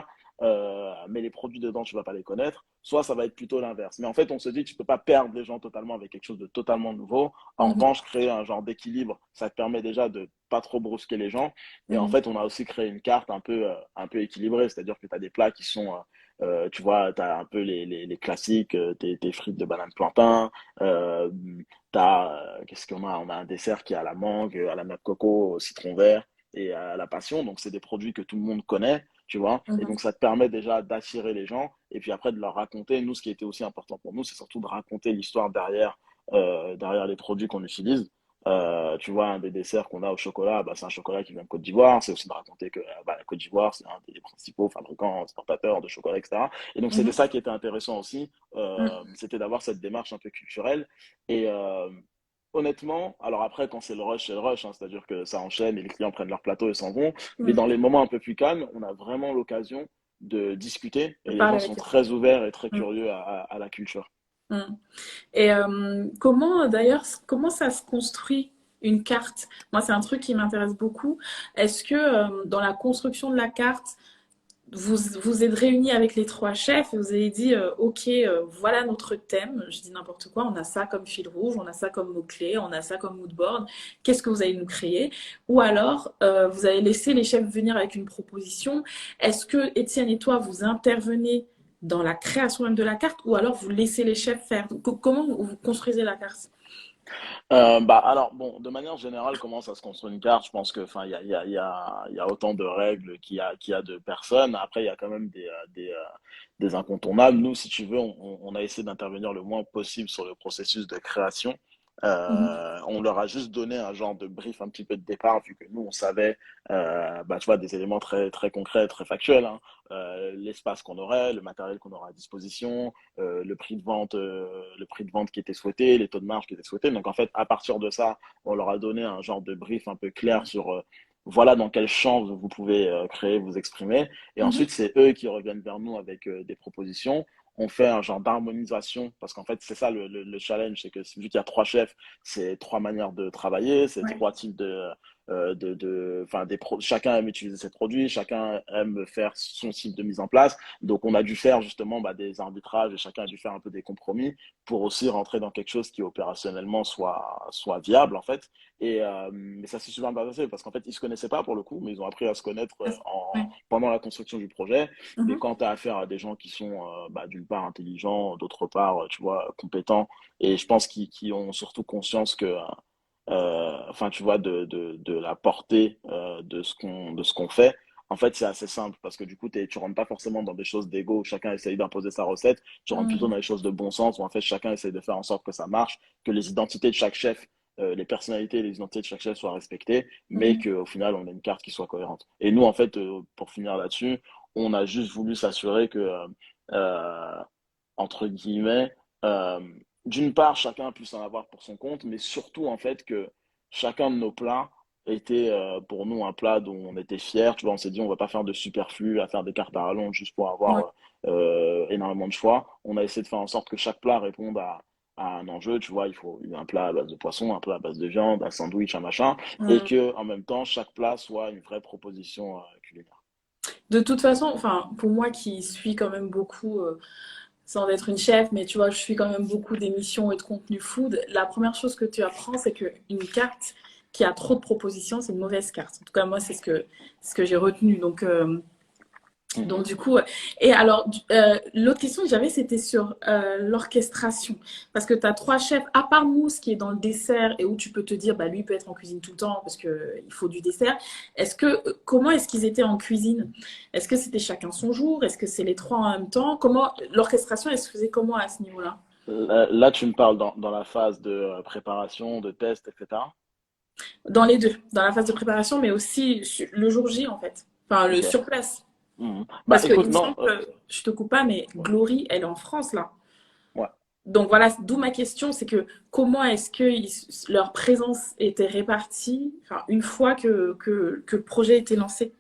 mais les produits dedans tu vas pas les connaître. Soit ça va être plutôt l'inverse. Mais en fait, on se dit que tu peux pas perdre les gens totalement avec quelque chose de totalement nouveau. En Mhm. revanche, créer un genre d'équilibre, ça te permet déjà de pas trop brusquer les gens. Et en Mhm. fait, on a aussi créé une carte un peu équilibrée, c'est-à-dire que tu as des plats qui sont, tu vois, tu as un peu les classiques, tes frites de banane plantain, euh, qu'est-ce qu'on a? On a un dessert qui est à la mangue, à la noix de coco, au citron vert et à la passion. Donc, c'est des produits que tout le monde connaît, tu vois. Et Mhm. donc, ça te permet déjà d'attirer les gens et puis après de leur raconter. Nous, ce qui était aussi important pour nous, c'est surtout de raconter l'histoire derrière les produits qu'on utilise. Tu vois, un des desserts qu'on a au chocolat, bah, c'est un chocolat qui vient de Côte d'Ivoire. C'est aussi de raconter que bah, la Côte d'Ivoire, c'est un des principaux fabricants, exportateurs de chocolat, etc. Et donc, c'était Mhm. ça qui était intéressant aussi. Mhm. C'était d'avoir cette démarche un peu culturelle. Et honnêtement, alors après, quand c'est le rush, hein, c'est-à-dire que ça enchaîne et les clients prennent leur plateau et s'en vont. Mais dans Mhm. les moments un peu plus calmes, on a vraiment l'occasion de discuter De et les parler gens sont avec eux. très ouverts et très Mhm. curieux à la culture. Mhm. Et comment, d'ailleurs, comment ça se construit une carte? Moi, c'est un truc qui m'intéresse beaucoup. Est-ce que dans la construction de la carte, vous êtes réunis avec les trois chefs et vous avez dit, OK, voilà notre thème. Je dis n'importe quoi. On a ça comme fil rouge, on a ça comme mot-clé, on a ça comme mood board. Qu'est-ce que vous allez nous créer? Ou alors, vous avez laissé les chefs venir avec une proposition. Est-ce que Étienne et toi, vous intervenez dans la création même de la carte ou alors vous laissez les chefs faire? Comment vous construisez la carte? Bah alors bon, de manière générale, comment ça se construit une carte? Je pense que, enfin, il y a autant de règles qu'il y a de personnes. Après, il y a quand même des incontournables. Nous, si tu veux, on a essayé d'intervenir le moins possible sur le processus de création. Mhm. On leur a juste donné un genre de brief un petit peu de départ, vu que nous, on savait, bah, tu vois, des éléments très, très concrets, très factuels, hein. L'espace qu'on aurait, le matériel qu'on aura à disposition, le prix de vente qui était souhaité, les taux de marge qui étaient souhaités. Donc en fait, à partir de ça, on leur a donné un genre de brief un peu clair sur voilà dans quel champ vous pouvez créer, vous exprimer. Et Mhm. ensuite, c'est eux qui reviennent vers nous avec des propositions. On fait un genre d'harmonisation parce qu'en fait, c'est ça le challenge, c'est que vu qu'il y a trois chefs, c'est trois manières de travailler, c'est Ouais. trois types enfin, chacun aime utiliser ses produits, chacun aime faire son type de mise en place. Donc, on a dû faire justement bah, des arbitrages et chacun a dû faire un peu des compromis pour aussi rentrer dans quelque chose qui opérationnellement soit viable en fait. Mais ça s'est super bien passé parce qu'en fait, ils se connaissaient pas pour le coup, mais ils ont appris à se connaître Ouais. pendant la construction du projet. Et Mhm. quand tu as affaire à des gens qui sont bah, d'une part intelligents, d'autre part, tu vois, compétents, et je pense qu'ils ont surtout conscience que enfin tu vois de la portée de ce qu'on fait. En fait, c'est assez simple parce que du coup, tu rentres pas forcément dans des choses d'ego où chacun essaye d'imposer sa recette. Tu rentres plutôt Mhm. dans les choses de bon sens où en fait chacun essaye de faire en sorte que ça marche, que les identités de chaque chef, les personnalités et les identités de chaque chef soient respectées, mais Mhm. qu'au final, on ait une carte qui soit cohérente. Et nous, en fait, pour finir là-dessus, on a juste voulu s'assurer que, euh, entre guillemets, euh, d'une part, chacun puisse en avoir pour son compte, mais surtout, en fait, que chacun de nos plats était pour nous un plat dont on était fier. Tu vois, on s'est dit, on va pas faire de superflu, à faire des cartes à rallonge juste pour Ouais. avoir énormément de choix. On a essayé de faire en sorte que chaque plat réponde à un enjeu. Tu vois, il faut un plat à base de poisson, un plat à base de viande, un sandwich, un machin, et Mhm. que en même temps, chaque plat soit une vraie proposition culinaire. De toute façon, enfin, pour moi qui suis quand même beaucoup, sans être une chef, mais tu vois, je suis quand même beaucoup d'émissions et de contenu food, la première chose que tu apprends, c'est qu'une carte qui a trop de propositions, c'est une mauvaise carte. En tout cas, moi, ce que j'ai retenu. Donc Mhm. du coup, et alors, l'autre question que j'avais, c'était sur l'orchestration. Parce que tu as trois chefs, à part Mousse qui est dans le dessert et où tu peux te dire, bah lui il peut être en cuisine tout le temps parce qu'il faut du dessert. Comment est-ce qu'ils étaient en cuisine? Est-ce que c'était chacun son jour? Est-ce que c'est les trois en même temps? Comment, l'orchestration, elle se faisait comment à ce niveau-là? Là, tu me parles dans la phase de préparation, de test, etc. Dans les deux, dans la phase de préparation, mais aussi le jour J, en fait. Enfin, le Ok. sur place. Mhm. Bah Parce qu'il écoute, me non, semble que, je te coupe pas, mais ouais, Glory, elle est en France, là. ouais. Donc voilà, d'où ma question, c'est que comment est-ce que leur présence était répartie, enfin, une fois que le projet était lancé?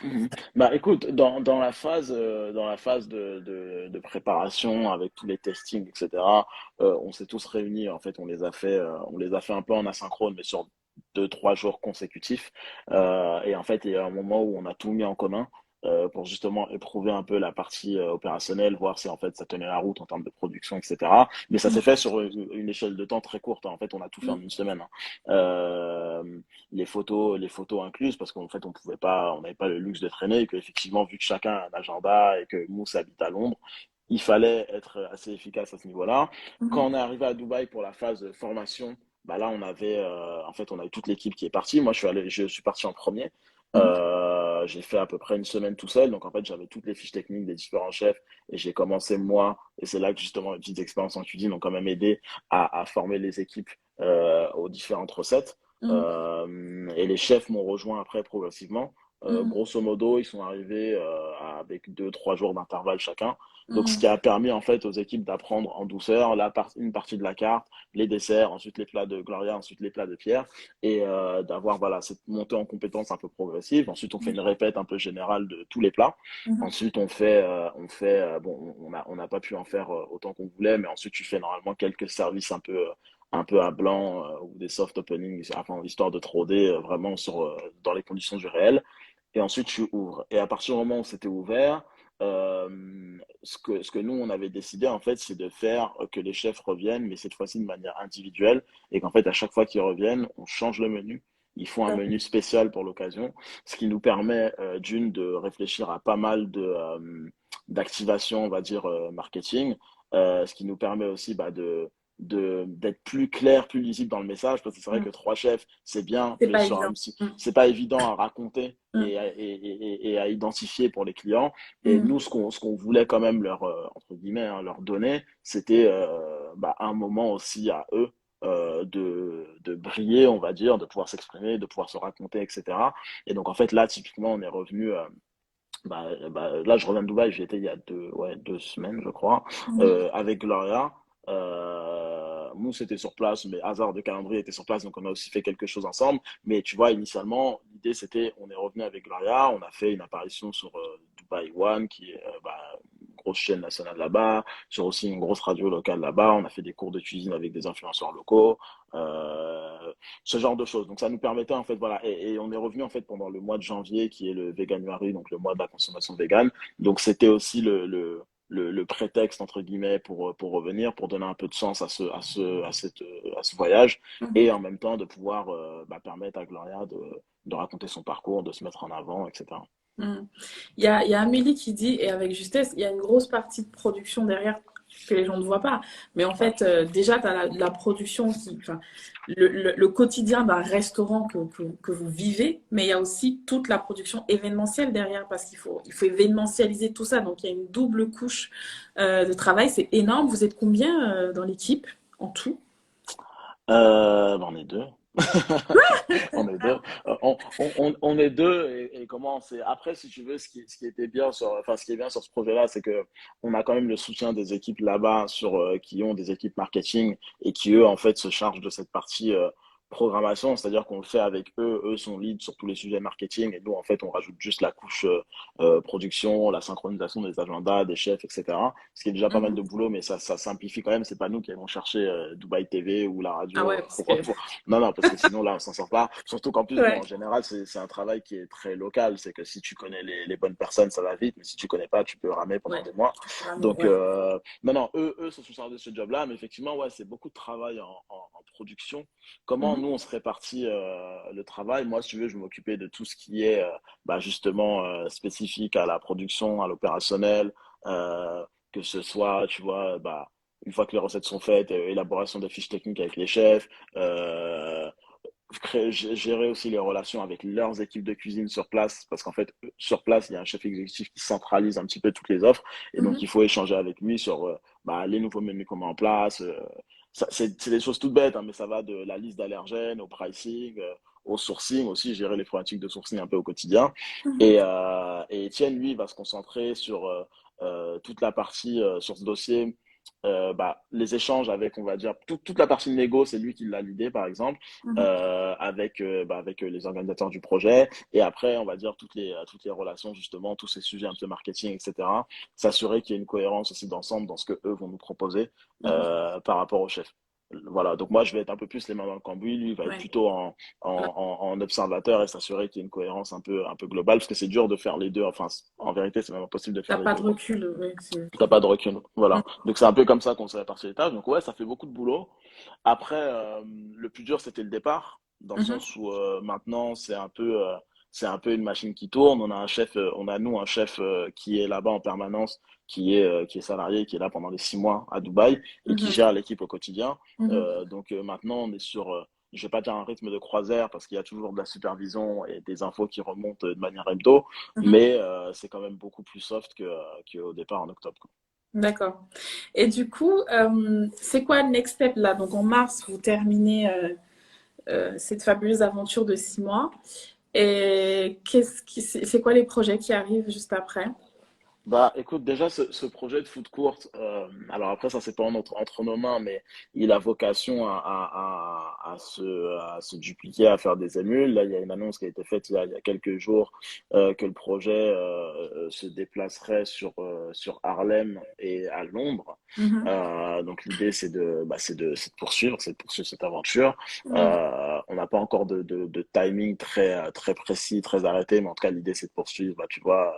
Mhm. Bah écoute, dans la phase de préparation avec tous les testings, etc., on s'est tous réunis, en fait, on les a fait un peu en asynchrone, mais sur 2, 3 jours consécutifs. Et en fait, il y a un moment où on a tout mis en commun pour justement éprouver un peu la partie opérationnelle, voir si en fait ça tenait la route en termes de production, etc. Mais ça s'est fait sur une échelle de temps très courte, hein. En fait, on a tout fait en une semaine, hein. Les photos incluses, parce qu'en fait, on n'avait pas le luxe de traîner, et qu'effectivement, vu que chacun a un agenda et que Mousse habite à Londres, il fallait être assez efficace à ce niveau-là. Quand on est arrivé à Dubaï pour la phase de formation, bah là, en fait, on a eu toute l'équipe qui est partie. Moi, je suis parti en premier. J'ai fait à peu près une semaine tout seul, donc en fait j'avais toutes les fiches techniques des différents chefs et j'ai commencé moi, et c'est là que justement les petites expériences en cuisine ont quand même aidé à former les équipes aux différentes recettes. Et les chefs m'ont rejoint après progressivement. Grosso modo, ils sont arrivés avec 2, 3 jours d'intervalle chacun. Donc, ce qui a permis en fait aux équipes d'apprendre en douceur une partie de la carte, les desserts, ensuite les plats de Gloria, ensuite les plats de Pierre, et d'avoir voilà cette montée en compétences un peu progressive. Ensuite, on fait une répète un peu générale de tous les plats. Ensuite, bon, on n'a pas pu en faire autant qu'on voulait, mais ensuite tu fais normalement quelques services un peu à blanc ou des soft openings, enfin, histoire de troder vraiment dans les conditions du réel. Et ensuite, tu ouvres. Et à partir du moment où c'était ouvert, ce que nous, on avait décidé, en fait, c'est de faire que les chefs reviennent, mais cette fois-ci de manière individuelle. Et qu'en fait, à chaque fois qu'ils reviennent, on change le menu. Ils font un menu spécial pour l'occasion, ce qui nous permet, d'une, de réfléchir à pas mal d'activations, on va dire, marketing, ce qui nous permet aussi bah, d'être plus clair, plus lisible dans le message, parce que c'est vrai que trois chefs, c'est bien, C'est mais pas sur évident. un MC, c'est pas évident à raconter Mm, et à identifier pour les clients. Et mm, nous, ce qu'on voulait quand même leur, entre guillemets, hein, leur donner, c'était bah, un moment aussi à eux de briller, on va dire, de pouvoir s'exprimer, de pouvoir se raconter, etc. Et donc, en fait, là, typiquement, on est revenu. Là, je reviens de Dubaï, j'y étais il y a 2 semaines, je crois, mm, avec Gloria. Mousse était sur place, mais Hazard de calendrier était sur place, donc on a aussi fait quelque chose ensemble. Mais tu vois, initialement, l'idée c'était, on est revenu avec Gloria, on a fait une apparition sur Dubaï One, qui est une grosse chaîne nationale là-bas, sur aussi une grosse radio locale là-bas. On a fait des cours de cuisine avec des influenceurs locaux. Ce genre de choses. Donc ça nous permettait en fait, voilà, et on est revenu en fait pendant le mois de janvier qui est le Veganuary, donc le mois de la consommation végane. Donc c'était aussi le prétexte entre guillemets pour revenir, pour donner un peu de sens à ce voyage et en même temps de pouvoir bah, permettre à Gloria de raconter son parcours, de se mettre en avant, etc. mm. Il y a Amélie qui dit, et avec justesse, il y a une grosse partie de production derrière que les gens ne voient pas. Mais en Ouais. fait, déjà, tu as la production enfin, le quotidien d'un restaurant que vous vivez, mais il y a aussi toute la production événementielle derrière, parce il faut événementialiser tout ça. Donc, il y a une double couche de travail. C'est énorme. Vous êtes combien dans l'équipe en tout? Bah, on est deux. On est deux. On est deux et comment c'est. Après, si tu veux, ce qui était bien enfin, ce qui est bien sur ce projet-là, c'est que on a quand même le soutien des équipes là-bas qui ont des équipes marketing et qui eux, en fait, se chargent de cette partie programmation. C'est-à-dire qu'on le fait avec eux. Eux sont leads sur tous les sujets marketing et nous, en fait, on rajoute juste la couche production, la synchronisation des agendas, des chefs, etc. Ce qui est déjà pas mal Mhm. de boulot, mais ça simplifie quand même. C'est pas nous qui allons chercher Dubaï TV ou la Ah radio ouais, parce que... non, non, parce que sinon, là, on s'en sort pas. Surtout qu'en plus, bon, en Ouais, général, c'est un travail qui est très local. C'est que si tu connais les bonnes personnes, ça va vite, mais si tu connais pas, tu peux ramer pendant ouais. des mois. Tu peux ramener, Donc, ouais. non, non, eux se sont chargés de ce job-là, mais effectivement, ouais, c'est beaucoup de travail en production. Comment Mhm. nous, on se répartit le travail? Moi, si tu veux, je m'occupais de tout ce qui est bah, justement spécifique à la production, à l'opérationnel, que ce soit, tu vois, bah, une fois que les recettes sont faites, élaboration des fiches techniques avec les chefs, euh, gérer aussi les relations avec leurs équipes de cuisine sur place, parce qu'en fait, sur place, il y a un chef exécutif qui centralise un petit peu toutes les offres, et donc il Mhm. faut échanger avec lui sur bah, les nouveaux menus qu'on met en place. C'est des choses toutes bêtes, hein, mais ça va de la liste d'allergènes au pricing, au sourcing aussi, gérer les problématiques de sourcing un peu au quotidien. Mhm. Et Étienne, lui, va se concentrer sur toute la partie sur ce dossier. Bah, les échanges avec, on va dire, toute la partie de négo, c'est lui qui l'a l'idée, par exemple, Mhm. avec les organisateurs du projet. Et après, on va dire, toutes les relations, justement, tous ces sujets un peu marketing, etc. S'assurer qu'il y ait une cohérence aussi d'ensemble dans ce que eux vont nous proposer Mhm. par rapport au chef. Voilà, donc moi je vais être un peu plus les mains dans le cambouis, lui il va être Ouais. plutôt Voilà. en observateur et s'assurer qu'il y ait une cohérence un peu globale, parce que c'est dur de faire les deux, enfin en vérité c'est même impossible de T'as faire les pas deux, de quoi. recul, ouais, T'as pas de recul. Mhm. Voilà. Donc c'est un peu comme ça qu'on s'est réparti les tâches. Donc ouais, ça fait beaucoup de boulot. Après, le plus dur, c'était le départ, dans le Mhm. sens où maintenant, c'est un peu une machine qui tourne. On a un chef, on a nous un chef qui est là-bas en permanence, qui est salarié, qui est là pendant les 6 mois à Dubaï et qui Mhm. gère l'équipe au quotidien. Mhm. Donc maintenant, on est sur, je vais pas dire un rythme de croisière parce qu'il y a toujours de la supervision et des infos qui remontent de manière hebdo, Mhm. mais c'est quand même beaucoup plus soft qu'au départ en octobre, quoi. D'accord. Et du coup, c'est quoi le next step là? Donc en mars, vous terminez cette fabuleuse aventure de 6 mois. Et c'est quoi les projets qui arrivent juste après? Bah, écoute, déjà, ce projet de foot court, alors après, ça, c'est pas entre nos mains, mais il a vocation à se dupliquer, à faire des émules. Là, il y a une annonce qui a été faite il y a quelques jours, que le projet se déplacerait sur Harlem et à Londres. Mhm. Donc, l'idée, c'est de poursuivre cette aventure. On n'a pas encore de timing très précis, très arrêté, mais en tout cas, l'idée, c'est de poursuivre, bah, tu vois,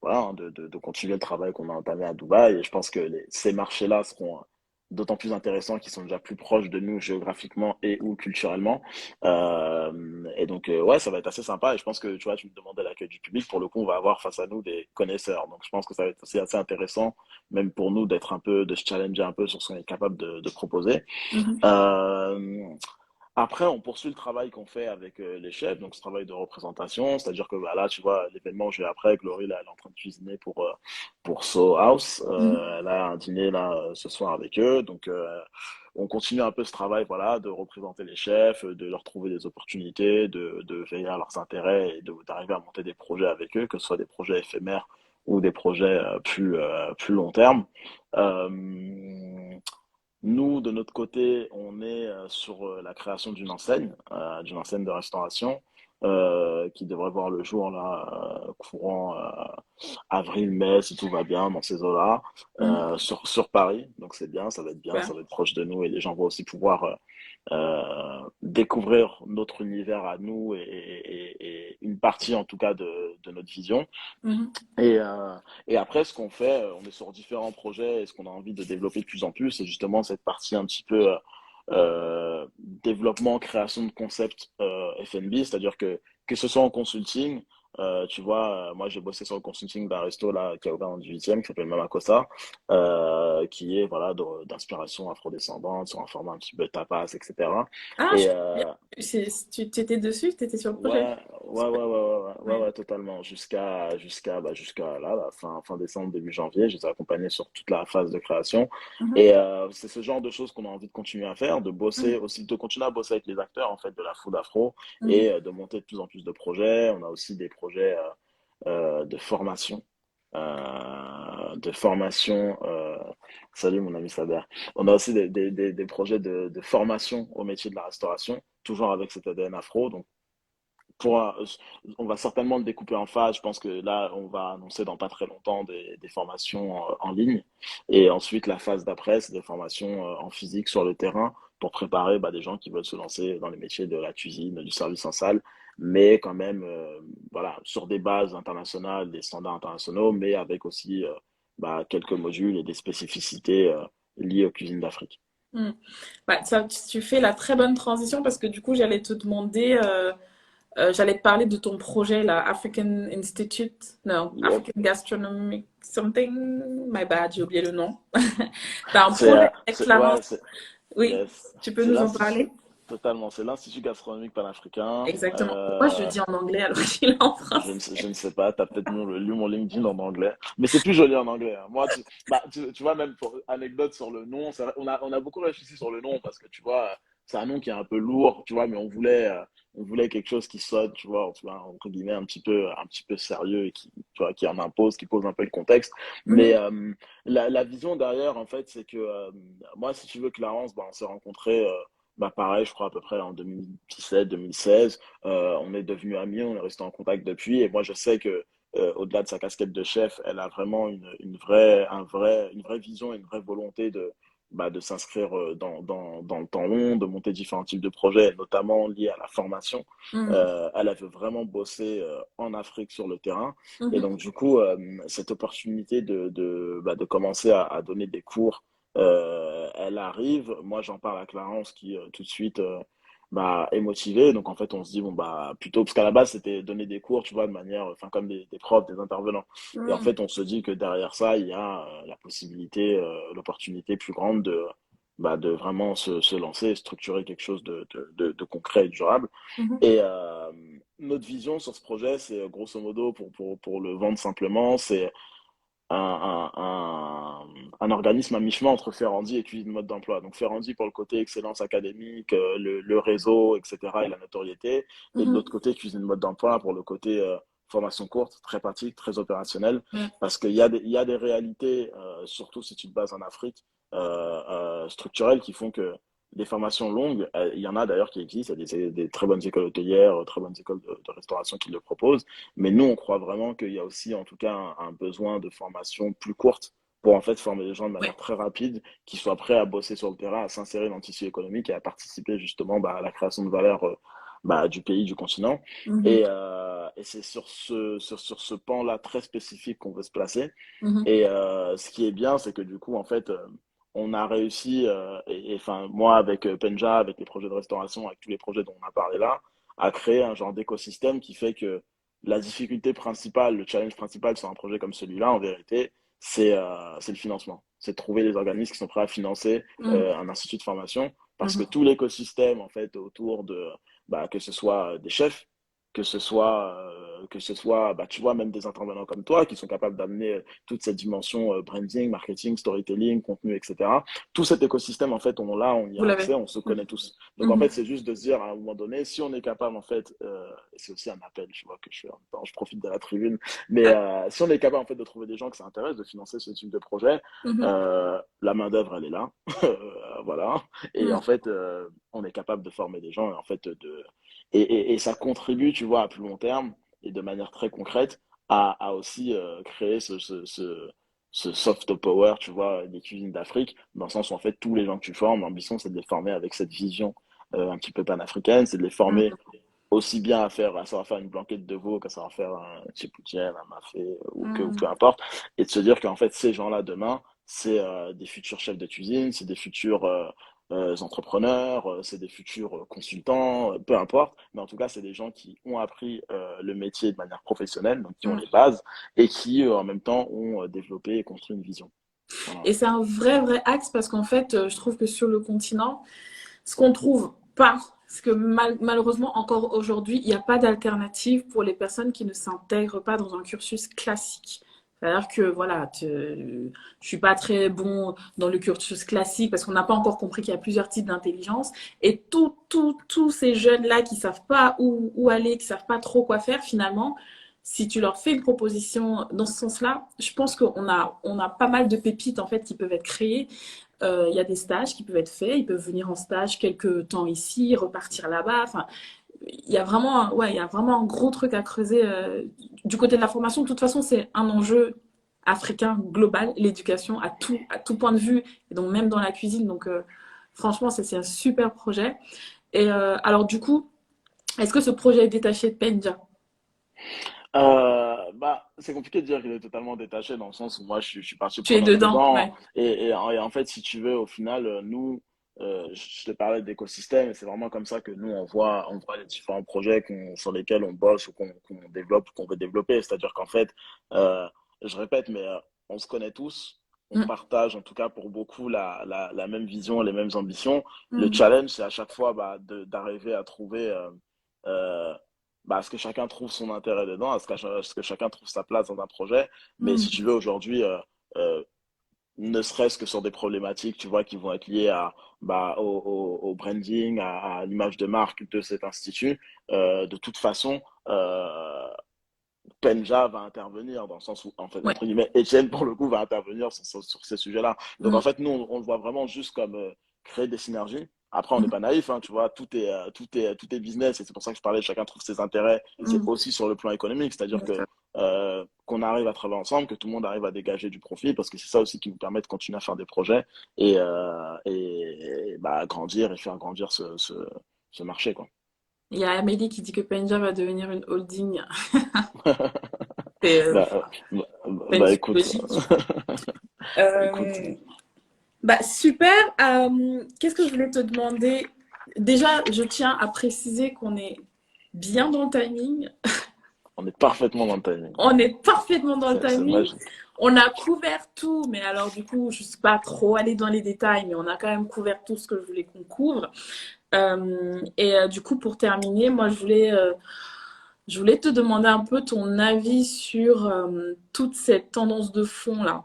voilà, hein, de continuer le travail qu'on a entamé à Dubaï. Et je pense que ces marchés-là seront d'autant plus intéressants qu'ils sont déjà plus proches de nous géographiquement et ou culturellement. Et donc, ouais, ça va être assez sympa. Et je pense que, tu vois, tu me demandais l'accueil du public. Pour le coup, on va avoir face à nous des connaisseurs. Donc, je pense que ça va être aussi assez intéressant, même pour nous, de se challenger un peu sur ce qu'on est capable de proposer. Mhm. Euh, Après, on poursuit le travail qu'on fait avec les chefs, donc ce travail de représentation, c'est-à-dire que bah, là, tu vois, l'événement que j'ai après, Glory, là, elle est en train de cuisiner pour So House. Mhm. Elle a un dîner là ce soir avec eux, donc on continue un peu ce travail, voilà, de représenter les chefs, de leur trouver des opportunités, de veiller à leurs intérêts et d'arriver à monter des projets avec eux, que ce soit des projets éphémères ou des projets plus long terme. Euh, Nous, de notre côté, on est sur la création d'une enseigne de restauration qui devrait voir le jour là, courant avril-mai, si tout va bien, dans ces eaux-là, Mhm. sur Paris. Donc c'est bien, ça va être bien, ça Super. va être proche de nous et les gens vont aussi pouvoir découvrir notre univers à nous et une partie en tout cas de notre vision. Mhm. Et, euh, et après, ce qu'on fait, on est sur différents projets et ce qu'on a envie de développer de plus en plus, c'est justement cette partie un petit peu développement, création de concepts F&B, c'est-à-dire que ce soit en consulting, tu vois, moi j'ai bossé sur le consulting d'un resto là qui a ouvert en 18e qui s'appelle Mama Costa, qui est voilà d'inspiration afrodescendante sur un format un petit peu tapas, etc. Ah, Et je bien. Tu étais dessus, tu étais sur le projet. Super. Ouais, Ouais. totalement. Jusqu'à là, la fin décembre, début janvier, je les ai accompagnés sur toute la phase de création. Mhm. Et c'est ce genre de choses qu'on a envie de continuer à faire, de bosser Mhm. aussi, de continuer à bosser avec les acteurs en fait de la food afro et Mhm. de monter de plus en plus de projets. On a aussi des projets de formation. De formation, salut mon ami Saber. On a aussi des projets de formation au métier de la restauration, toujours avec cet ADN afro. Donc pour un- on va certainement le découper en phases. Je pense que là, on va annoncer dans pas très longtemps des formations en ligne. Et ensuite, la phase d'après, c'est des formations en physique sur le terrain pour préparer bah, des gens qui veulent se lancer dans les métiers de la cuisine, du service en salle, mais quand même, voilà, sur des bases internationales, des standards internationaux, mais avec aussi bah, quelques modules et des spécificités liées aux cuisines d'Afrique. Mhm. Bah, tu fais la très bonne transition parce que du coup, j'allais te demander, j'allais te parler de ton projet, là, African Institute, non, Yep. African Gastronomic something, my bad, j'ai oublié le nom. T'as un C'est, projet avec la ouais, Oui, tu peux c'est nous en parler? totalement. C'est l'Institut gastronomique panafricain. Exactement. Pourquoi je le dis en anglais alors qu'il est en Je français? ne sais pas, tu as peut-être lu mon LinkedIn en anglais, mais c'est plus joli en anglais, hein. Moi, tu vois, même pour anecdote sur le nom, on a beaucoup réfléchi sur le nom parce que tu vois, c'est un nom qui est un peu lourd, tu vois, mais on voulait quelque chose qui sonne, tu vois, entre guillemets, un petit peu sérieux et qui, tu vois, qui en impose, qui pose un peu le contexte. Mais Mhm. la vision derrière, en fait, c'est que moi, si tu veux, Clarence, bah, on s'est rencontrés, bah, pareil, je crois à peu près en 2017, 2016. On est devenus amis, on est resté en contact depuis. Et moi, je sais que au-delà de sa casquette de chef, elle a vraiment une vraie vision et une vraie volonté de s'inscrire dans le temps long, de monter différents types de projets, notamment liés à la formation. Mhm. Elle veut vraiment bosser en Afrique sur le terrain. Et Mhm. donc, du coup, cette opportunité de commencer à donner des cours, elle arrive. Moi, j'en parle à Clarence qui, tout de suite, bah, est motivé. Donc en fait, on se dit, bon, bah, plutôt, parce qu'à la base, c'était donner des cours, tu vois, de manière, enfin, comme des profs, des intervenants. Et en Mhm. fait, on se dit que derrière ça, il y a la possibilité, l'opportunité plus grande de vraiment se lancer et structurer quelque chose de concret et de durable. Mhm. Et notre vision sur ce projet, c'est grosso modo, pour le vendre simplement, c'est un organisme à mi-chemin entre Ferrandi et Cuisine Mode d'Emploi. Donc Ferrandi pour le côté excellence académique, le réseau, etc. et la notoriété. Et de Mhm. l'autre côté, Cuisine Mode d'Emploi pour le côté formation courte, très pratique, très opérationnelle. Ouais. Parce il y a des réalités, surtout si tu te bases en Afrique, structurelles qui font que des formations longues, il y en a d'ailleurs qui existent, il y a des très bonnes écoles hôtelières, très bonnes écoles de restauration qui le proposent. Mais nous, on croit vraiment qu'il y a aussi, en tout cas, un besoin de formation plus courte pour en fait former des gens de Ouais. manière très rapide, qui soient prêts à bosser sur le terrain, à s'insérer dans le tissu économique et à participer justement à la création de valeur du pays, du continent. Mhm. Et c'est sur ce pan-là très spécifique qu'on veut se placer. Mhm. Et ce qui est bien, c'est que du coup, en fait, on a réussi, enfin, moi, avec Penja, avec les projets de restauration, avec tous les projets dont on a parlé là, à créer un genre d'écosystème qui fait que la difficulté principale, le challenge principal sur un projet comme celui-là, en vérité, c'est le financement. C'est de trouver les organismes qui sont prêts à financer Mhm. un institut de formation parce que Mhm. tout l'écosystème, en fait, autour que ce soit des chefs, que ce soit, bah, tu vois, même des intervenants comme toi qui sont capables d'amener toute cette dimension branding, marketing, storytelling, contenu, etc. Tout cet écosystème, en fait, on y Vous a accès, l'avez. on se connaît tous. Donc, en fait, Mhm. c'est juste de se dire à un moment donné, si on est capable, en fait, c'est aussi un appel, je vois que je fais en même temps, je profite de la tribune, mais Ah. si on est capable, en fait, de trouver des gens qui s'intéressent, de financer ce type de projet, Mhm. la main-d'œuvre, elle est là. Voilà. Et en Mhm. fait, on est capable de former des gens et en fait, et ça contribue, tu vois, à plus long terme et de manière très concrète à aussi créer ce soft power, tu vois, des cuisines d'Afrique, dans le sens où en fait tous les gens que tu formes, l'ambition c'est de les former avec cette vision un petit peu panafricaine, c'est de les former Mhm. aussi bien à savoir faire une blanquette de veau qu'à savoir faire un tchèpoutien, un mafé ou peu Mhm. importe, et de se dire qu'en fait ces gens-là demain, c'est des futurs chefs de cuisine, c'est des futurs entrepreneurs, c'est des futurs consultants, peu importe, mais en tout cas c'est des gens qui ont appris le métier de manière professionnelle, donc qui ont les Mhm. bases et qui en même temps ont développé et construit une vision. Voilà. Et c'est un vrai axe parce qu'en fait, je trouve que sur le continent, ce qu'on trouve pas, parce que malheureusement, encore aujourd'hui, il n'y a pas d'alternative pour les personnes qui ne s'intègrent pas dans un cursus classique. C'est-à-dire que voilà, je suis pas très bon dans le cursus classique parce qu'on n'a pas encore compris qu'il y a plusieurs types d'intelligence. Et tous ces jeunes-là qui savent pas où aller, qui savent pas trop quoi faire, finalement, si tu leur fais une proposition dans ce sens-là, je pense on a pas mal de pépites en fait qui peuvent être créées. Il y a des stages qui peuvent être faits, ils peuvent venir en stage quelques temps ici, repartir là-bas. Enfin, il y a vraiment un gros truc à creuser du côté de la formation. De toute façon, c'est un enjeu africain global, l'éducation à tout point de vue, et donc même dans la cuisine. Donc, franchement, c'est un super projet. Et alors, du coup, est-ce que ce projet est détaché de Penja? Bah, c'est compliqué de dire qu'il est totalement détaché dans le sens où moi je suis partie Tu es prenante dedans? dedans Ouais. et en fait si tu veux au final nous je te parlais d'écosystème et c'est vraiment comme ça que nous on voit les différents projets sur lesquels on bosse ou qu'on développe qu'on veut développer, c'est-à-dire qu'en fait je répète mais on se connaît tous, on Mm, partage en tout cas pour beaucoup la même vision, les mêmes ambitions. Le mm. challenge, c'est à chaque fois d'arriver à trouver euh, à ce que chacun trouve son intérêt dedans, à ce que chacun trouve sa place dans un projet. Mais si tu Mm. veux, aujourd'hui, euh, ne serait-ce que sur des problématiques, tu vois, qui vont être liées au branding, à l'image de marque de cet institut, de toute façon, Penja va intervenir dans le sens où, en fait, Ouais. entre guillemets, Etienne, pour le coup, va intervenir sur ces sujets-là. Donc, en Mm, fait, nous, on le voit vraiment juste comme créer des synergies. Après, on n'est mm, pas naïf, hein, tu vois, tout est business et c'est pour ça que je parlais, chacun trouve ses intérêts et c'est mm. aussi sur le plan économique, c'est-à-dire que qu'on arrive à travailler ensemble, que tout le monde arrive à dégager du profit parce que c'est ça aussi qui nous permet de continuer à faire des projets et grandir et faire grandir ce marché, quoi. Il y a Amélie qui dit que Penja va devenir une holding. C'est Bah, écoute, logique. écoute. Euh, super. Qu'est-ce que je voulais te demander? Déjà, je tiens à préciser qu'on est bien dans le timing. On est parfaitement dans le timing. On est parfaitement dans le C'est timing. magique. On a couvert tout, mais alors du coup, je ne suis pas trop allée dans les détails, mais on a quand même couvert tout ce que je voulais qu'on couvre. Du coup, pour terminer, moi, je voulais te demander un peu ton avis sur toute cette tendance de fond là,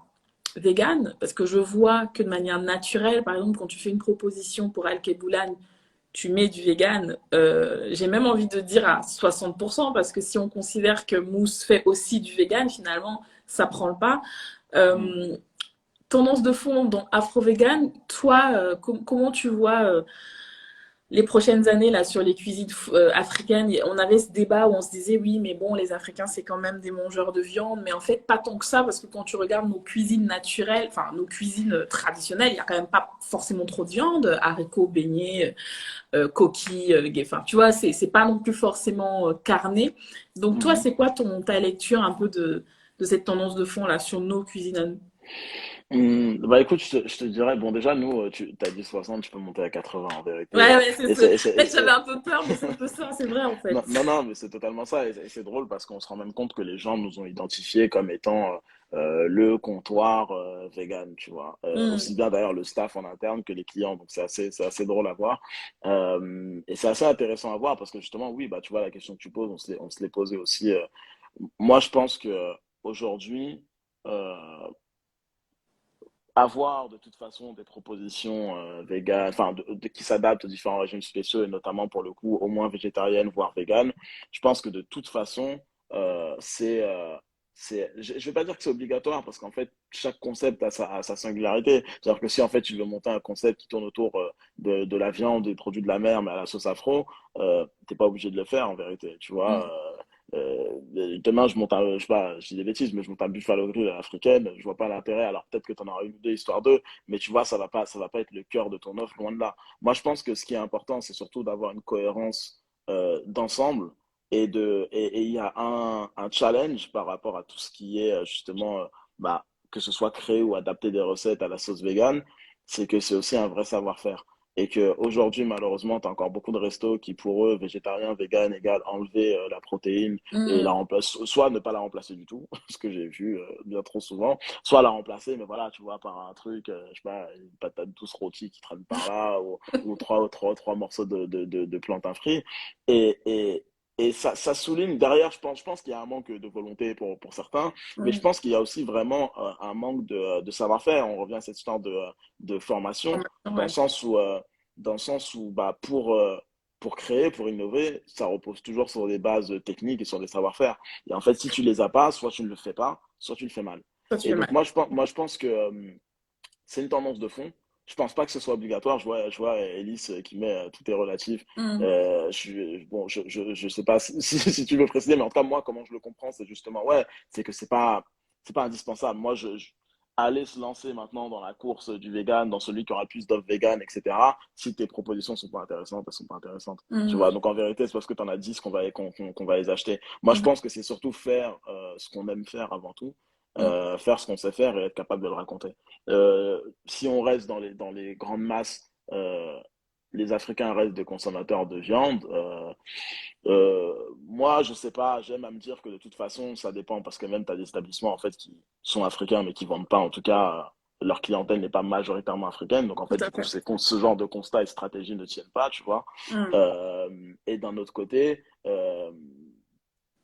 vegan, parce que je vois que de manière naturelle, par exemple, quand tu fais une proposition pour Al-Keboulan, tu mets du vegan. J'ai même envie de dire à 60%, parce que si on considère que Mousse fait aussi du vegan, finalement, ça prend le pas. Mm. Euh, Tendance de fond dans Afro-Vegan, toi, comment tu vois les prochaines années là sur les cuisines africaines? On avait ce débat où on se disait oui, mais bon, les Africains c'est quand même des mangeurs de viande, mais en fait pas tant que ça, parce que quand tu regardes nos cuisines naturelles, enfin nos cuisines traditionnelles, il y a quand même pas forcément trop de viande, haricots, beignets, coquilles, enfin tu vois, c'est pas non plus forcément carné. Donc toi, Mhm. c'est quoi ta lecture un peu de cette tendance de fond là sur nos cuisines à nous? Bah écoute, je te dirais, bon déjà nous, tu as dit 60, tu peux monter à 80 en vérité. Ouais, ouais, c'est Et ça. En fait, j'avais un peu peur, mais c'est un peu ça, c'est vrai en fait. non, non, non, mais c'est totalement ça. Et c'est drôle parce qu'on se rend même compte que les gens nous ont identifiés comme étant le comptoir vegan, tu vois. Aussi Mm. bien d'ailleurs le staff en interne que les clients. Donc c'est assez drôle à voir. Et c'est assez intéressant à voir parce que justement, oui, bah tu vois, la question que tu poses, on se l'est posé aussi. Moi, je pense que aujourd'hui, euh, avoir de toute façon des propositions véganes, enfin qui s'adaptent aux différents régimes spéciaux et notamment pour le coup au moins végétariennes voire véganes, je pense que de toute façon je vais pas dire que c'est obligatoire parce qu'en fait chaque concept a sa singularité. C'est-à-dire que si en fait tu veux monter un concept qui tourne autour de la viande, des produits de la mer mais à la sauce afro, t'es pas obligé de le faire en vérité, tu vois. Mm. Demain, je sais pas, je dis des bêtises, mais je monte un Buffalo Grill africaine, je vois pas l'intérêt. Alors peut-être que tu en auras une ou deux histoire d'eux, mais tu vois, ça va pas être le cœur de ton offre, loin de là. Moi, je pense que ce qui est important, c'est surtout d'avoir une cohérence d'ensemble et il y a un challenge par rapport à tout ce qui est justement, que ce soit créer ou adapter des recettes à la sauce vegan, c'est que c'est aussi un vrai savoir-faire. Et qu'aujourd'hui, malheureusement, tu as encore beaucoup de restos qui, pour eux, végétarien, vegan égale enlever la protéine et la Mm. remplacer, soit ne pas la remplacer du tout, ce que j'ai vu bien trop souvent, soit la remplacer, mais voilà, tu vois, par un truc, je sais pas, une patate douce rôtie qui traîne par là, ou trois morceaux de plantain frit. Et ça souligne, derrière, je pense qu'il y a un manque de volonté pour certains, mais je Mm. pense qu'il y a aussi vraiment un manque de savoir-faire. On revient à cette histoire de formation, dans le Ouais. sens où, pour créer, pour innover, ça repose toujours sur des bases techniques et sur des savoir-faire. Et en fait, si tu les as pas, soit tu ne le fais pas, soit tu le fais mal. Ça, tu Et fais donc, mal. moi, je pense que c'est une tendance de fond. Je pense pas que ce soit obligatoire. Je vois Elise qui met tout est relatif. Mm. Bon, je sais pas si tu veux préciser, mais en tout cas, moi, comment je le comprends, c'est justement, ouais, c'est que c'est pas indispensable. Moi, aller se lancer maintenant dans la course du vegan, dans celui qui aura le plus d'offres vegan, etc. Si tes propositions sont pas intéressantes, elles sont pas intéressantes. Tu Mm. vois, donc en vérité, c'est parce que tu en as 10 qu'on va les acheter. Moi, je Mm. pense que c'est surtout faire ce qu'on aime faire avant tout, Mm. faire ce qu'on sait faire et être capable de le raconter. Si on reste dans les grandes masses, les Africains restent des consommateurs de viande. Moi, je sais pas, j'aime à me dire que de toute façon, ça dépend parce que même tu as des établissements en fait qui sont africains mais qui vendent pas en tout cas leur clientèle n'est pas majoritairement africaine. Donc, en fait, Tout du à coup, fait. ce genre de constat et stratégie ne tiennent pas, tu vois. Mm. Et d'un autre côté,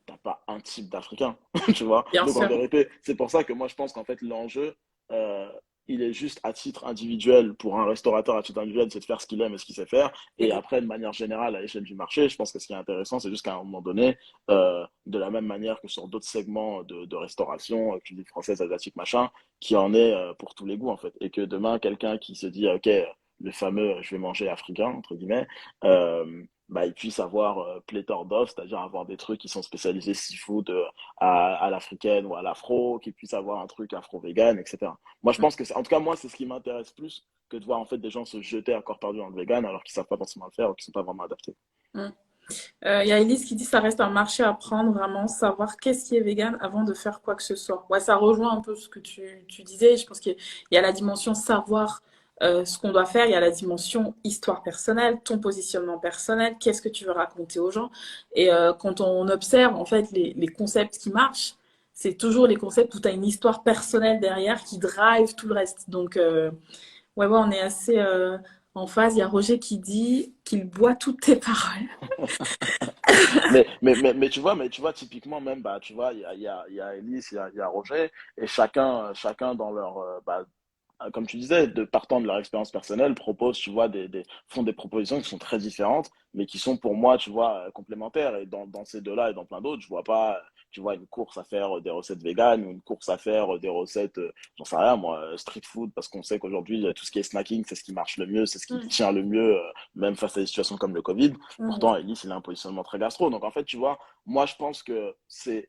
t'as pas un type d'Africain, tu vois. Bien Donc en sûr. vérité, c'est pour ça que moi je pense qu'en fait l'enjeu, euh, il est juste à titre individuel pour un restaurateur à titre individuel, c'est de faire ce qu'il aime et ce qu'il sait faire. Et Ex- après, de manière générale, à l'échelle du marché, je pense que ce qui est intéressant, c'est juste qu'à un moment donné, de la même manière que sur d'autres segments de restauration, cuisine française, asiatique, machin, qui en est pour tous les goûts en fait. Et que demain, quelqu'un qui se dit, ok, le fameux je vais manger africain, entre guillemets, bah, ils puissent avoir pléthore d'offres, c'est-à-dire avoir des trucs qui sont spécialisés seafood à l'africaine ou à l'afro, qu'ils puissent avoir un truc afro-vegan, etc. Moi, je pense que, en tout cas, moi, c'est ce qui m'intéresse plus que de voir en fait des gens se jeter à corps perdu dans le vegan alors qu'ils savent pas forcément le faire ou qu'ils sont pas vraiment adaptés. mm. Il y a Elise qui dit ça reste un marché à prendre, vraiment savoir qu'est-ce qui est vegan avant de faire quoi que ce soit. Ouais, ça rejoint un peu ce que tu disais. Je pense qu'il y a la dimension savoir ce qu'on doit faire, il y a la dimension histoire personnelle, ton positionnement personnel, qu'est-ce que tu veux raconter aux gens. Et quand on observe en fait les concepts qui marchent, c'est toujours les concepts où tu as une histoire personnelle derrière qui drive tout le reste. Donc, ouais, ouais, on est assez en phase. Il y a Roger qui dit qu'il boit toutes tes paroles. Mais tu vois, typiquement même, bah, tu vois, il y a Elise, il y a Roger, et chacun dans leur, bah, comme tu disais, de partant de leur expérience personnelle, proposent, tu vois, font des propositions qui sont très différentes, mais qui sont pour moi, tu vois, complémentaires. Et dans ces deux-là et dans plein d'autres, je vois pas, tu vois, une course à faire des recettes véganes ou une course à faire des recettes, j'en sais rien, moi, street food, parce qu'on sait qu'aujourd'hui, tout ce qui est snacking, c'est ce qui marche le mieux, c'est ce qui Mm, tient le mieux, même face à des situations comme le Covid. mm, Pourtant, Ellis, il a un positionnement très gastro. Donc, en fait, tu vois, moi, je pense que c'est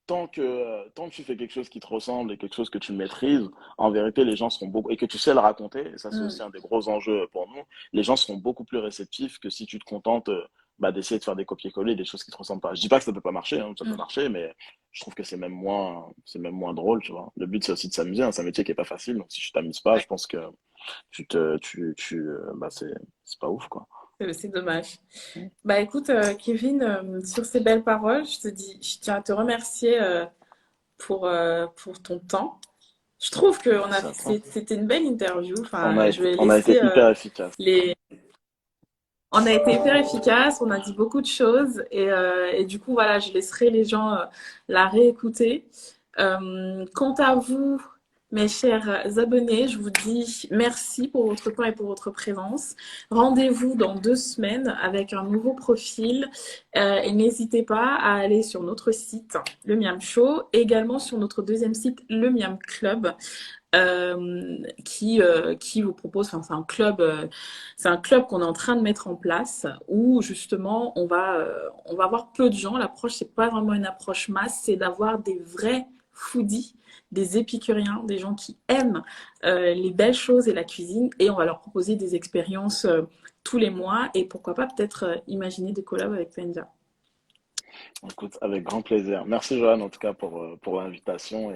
tant que tu fais quelque chose qui te ressemble et quelque chose que tu maîtrises, en vérité, les gens seront beaucoup, et que tu sais le raconter, et ça, c'est aussi mm, un des gros enjeux pour nous, les gens seront beaucoup plus réceptifs que si tu te contentes, bah, d'essayer de faire des copier-coller, des choses qui te ressemblent pas. Je dis pas que ça peut pas marcher, hein, ça peut mm. marcher, mais je trouve que c'est même moins drôle, tu vois. Le but, c'est aussi de s'amuser, hein. C'est un métier qui est pas facile, donc si tu t'amuses pas, Ouais, je pense que bah, c'est pas ouf, quoi. c'est dommage. Bah écoute, Kevin, sur ces belles paroles, je tiens à te remercier pour ton temps. Je trouve que Merci à toi. c'était une belle interview. Enfin, je vais On a été laisser hyper efficace. les. On a été hyper efficace, on a dit beaucoup de choses et du coup voilà, je laisserai les gens la réécouter. Quant à vous, mes chers abonnés, je vous dis merci pour votre temps et pour votre présence. Rendez-vous dans 2 semaines avec un nouveau profil et n'hésitez pas à aller sur notre site, le Miam Show, également sur notre deuxième site, le Miam Club qui vous propose, enfin c'est un club qu'on est en train de mettre en place où justement on va avoir peu de gens. L'approche c'est pas vraiment une approche masse, c'est d'avoir des vrais foodies, des épicuriens, des gens qui aiment les belles choses et la cuisine et on va leur proposer des expériences tous les mois et pourquoi pas peut-être imaginer des collabs avec Penja. Écoute, avec grand plaisir. Merci Johan en tout cas pour l'invitation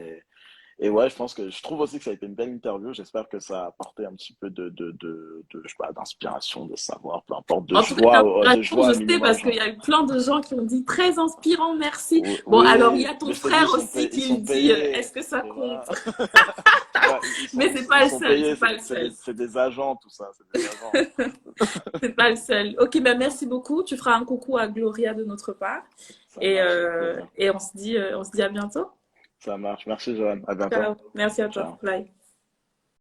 et ouais, je trouve aussi que ça a été une belle interview. J'espère que ça a apporté un petit peu je sais pas, d'inspiration, de savoir, peu importe, En tout cas, de l'inspiration, joie je à sais, minima aux parce qu'il gens. y a eu plein de gens qui ont dit très inspirant, merci. Oui, Bon, alors il y oui, a ton mais je te dis, frère aussi ils qui sont le dit, payés, est-ce que ça tu compte? vois. Tu vois, Mais c'est ils pas le sont seul, payés, c'est pas le seul. c'est des agents, tout ça, c'est des agents. C'est pas le seul. Ok, ben merci beaucoup. Tu feras un coucou à Gloria de notre part. Ça marche avec plaisir. Et on se dit à bientôt. Ça marche. Merci Johan. À bientôt. Ciao. Merci à toi. Ciao. Bye.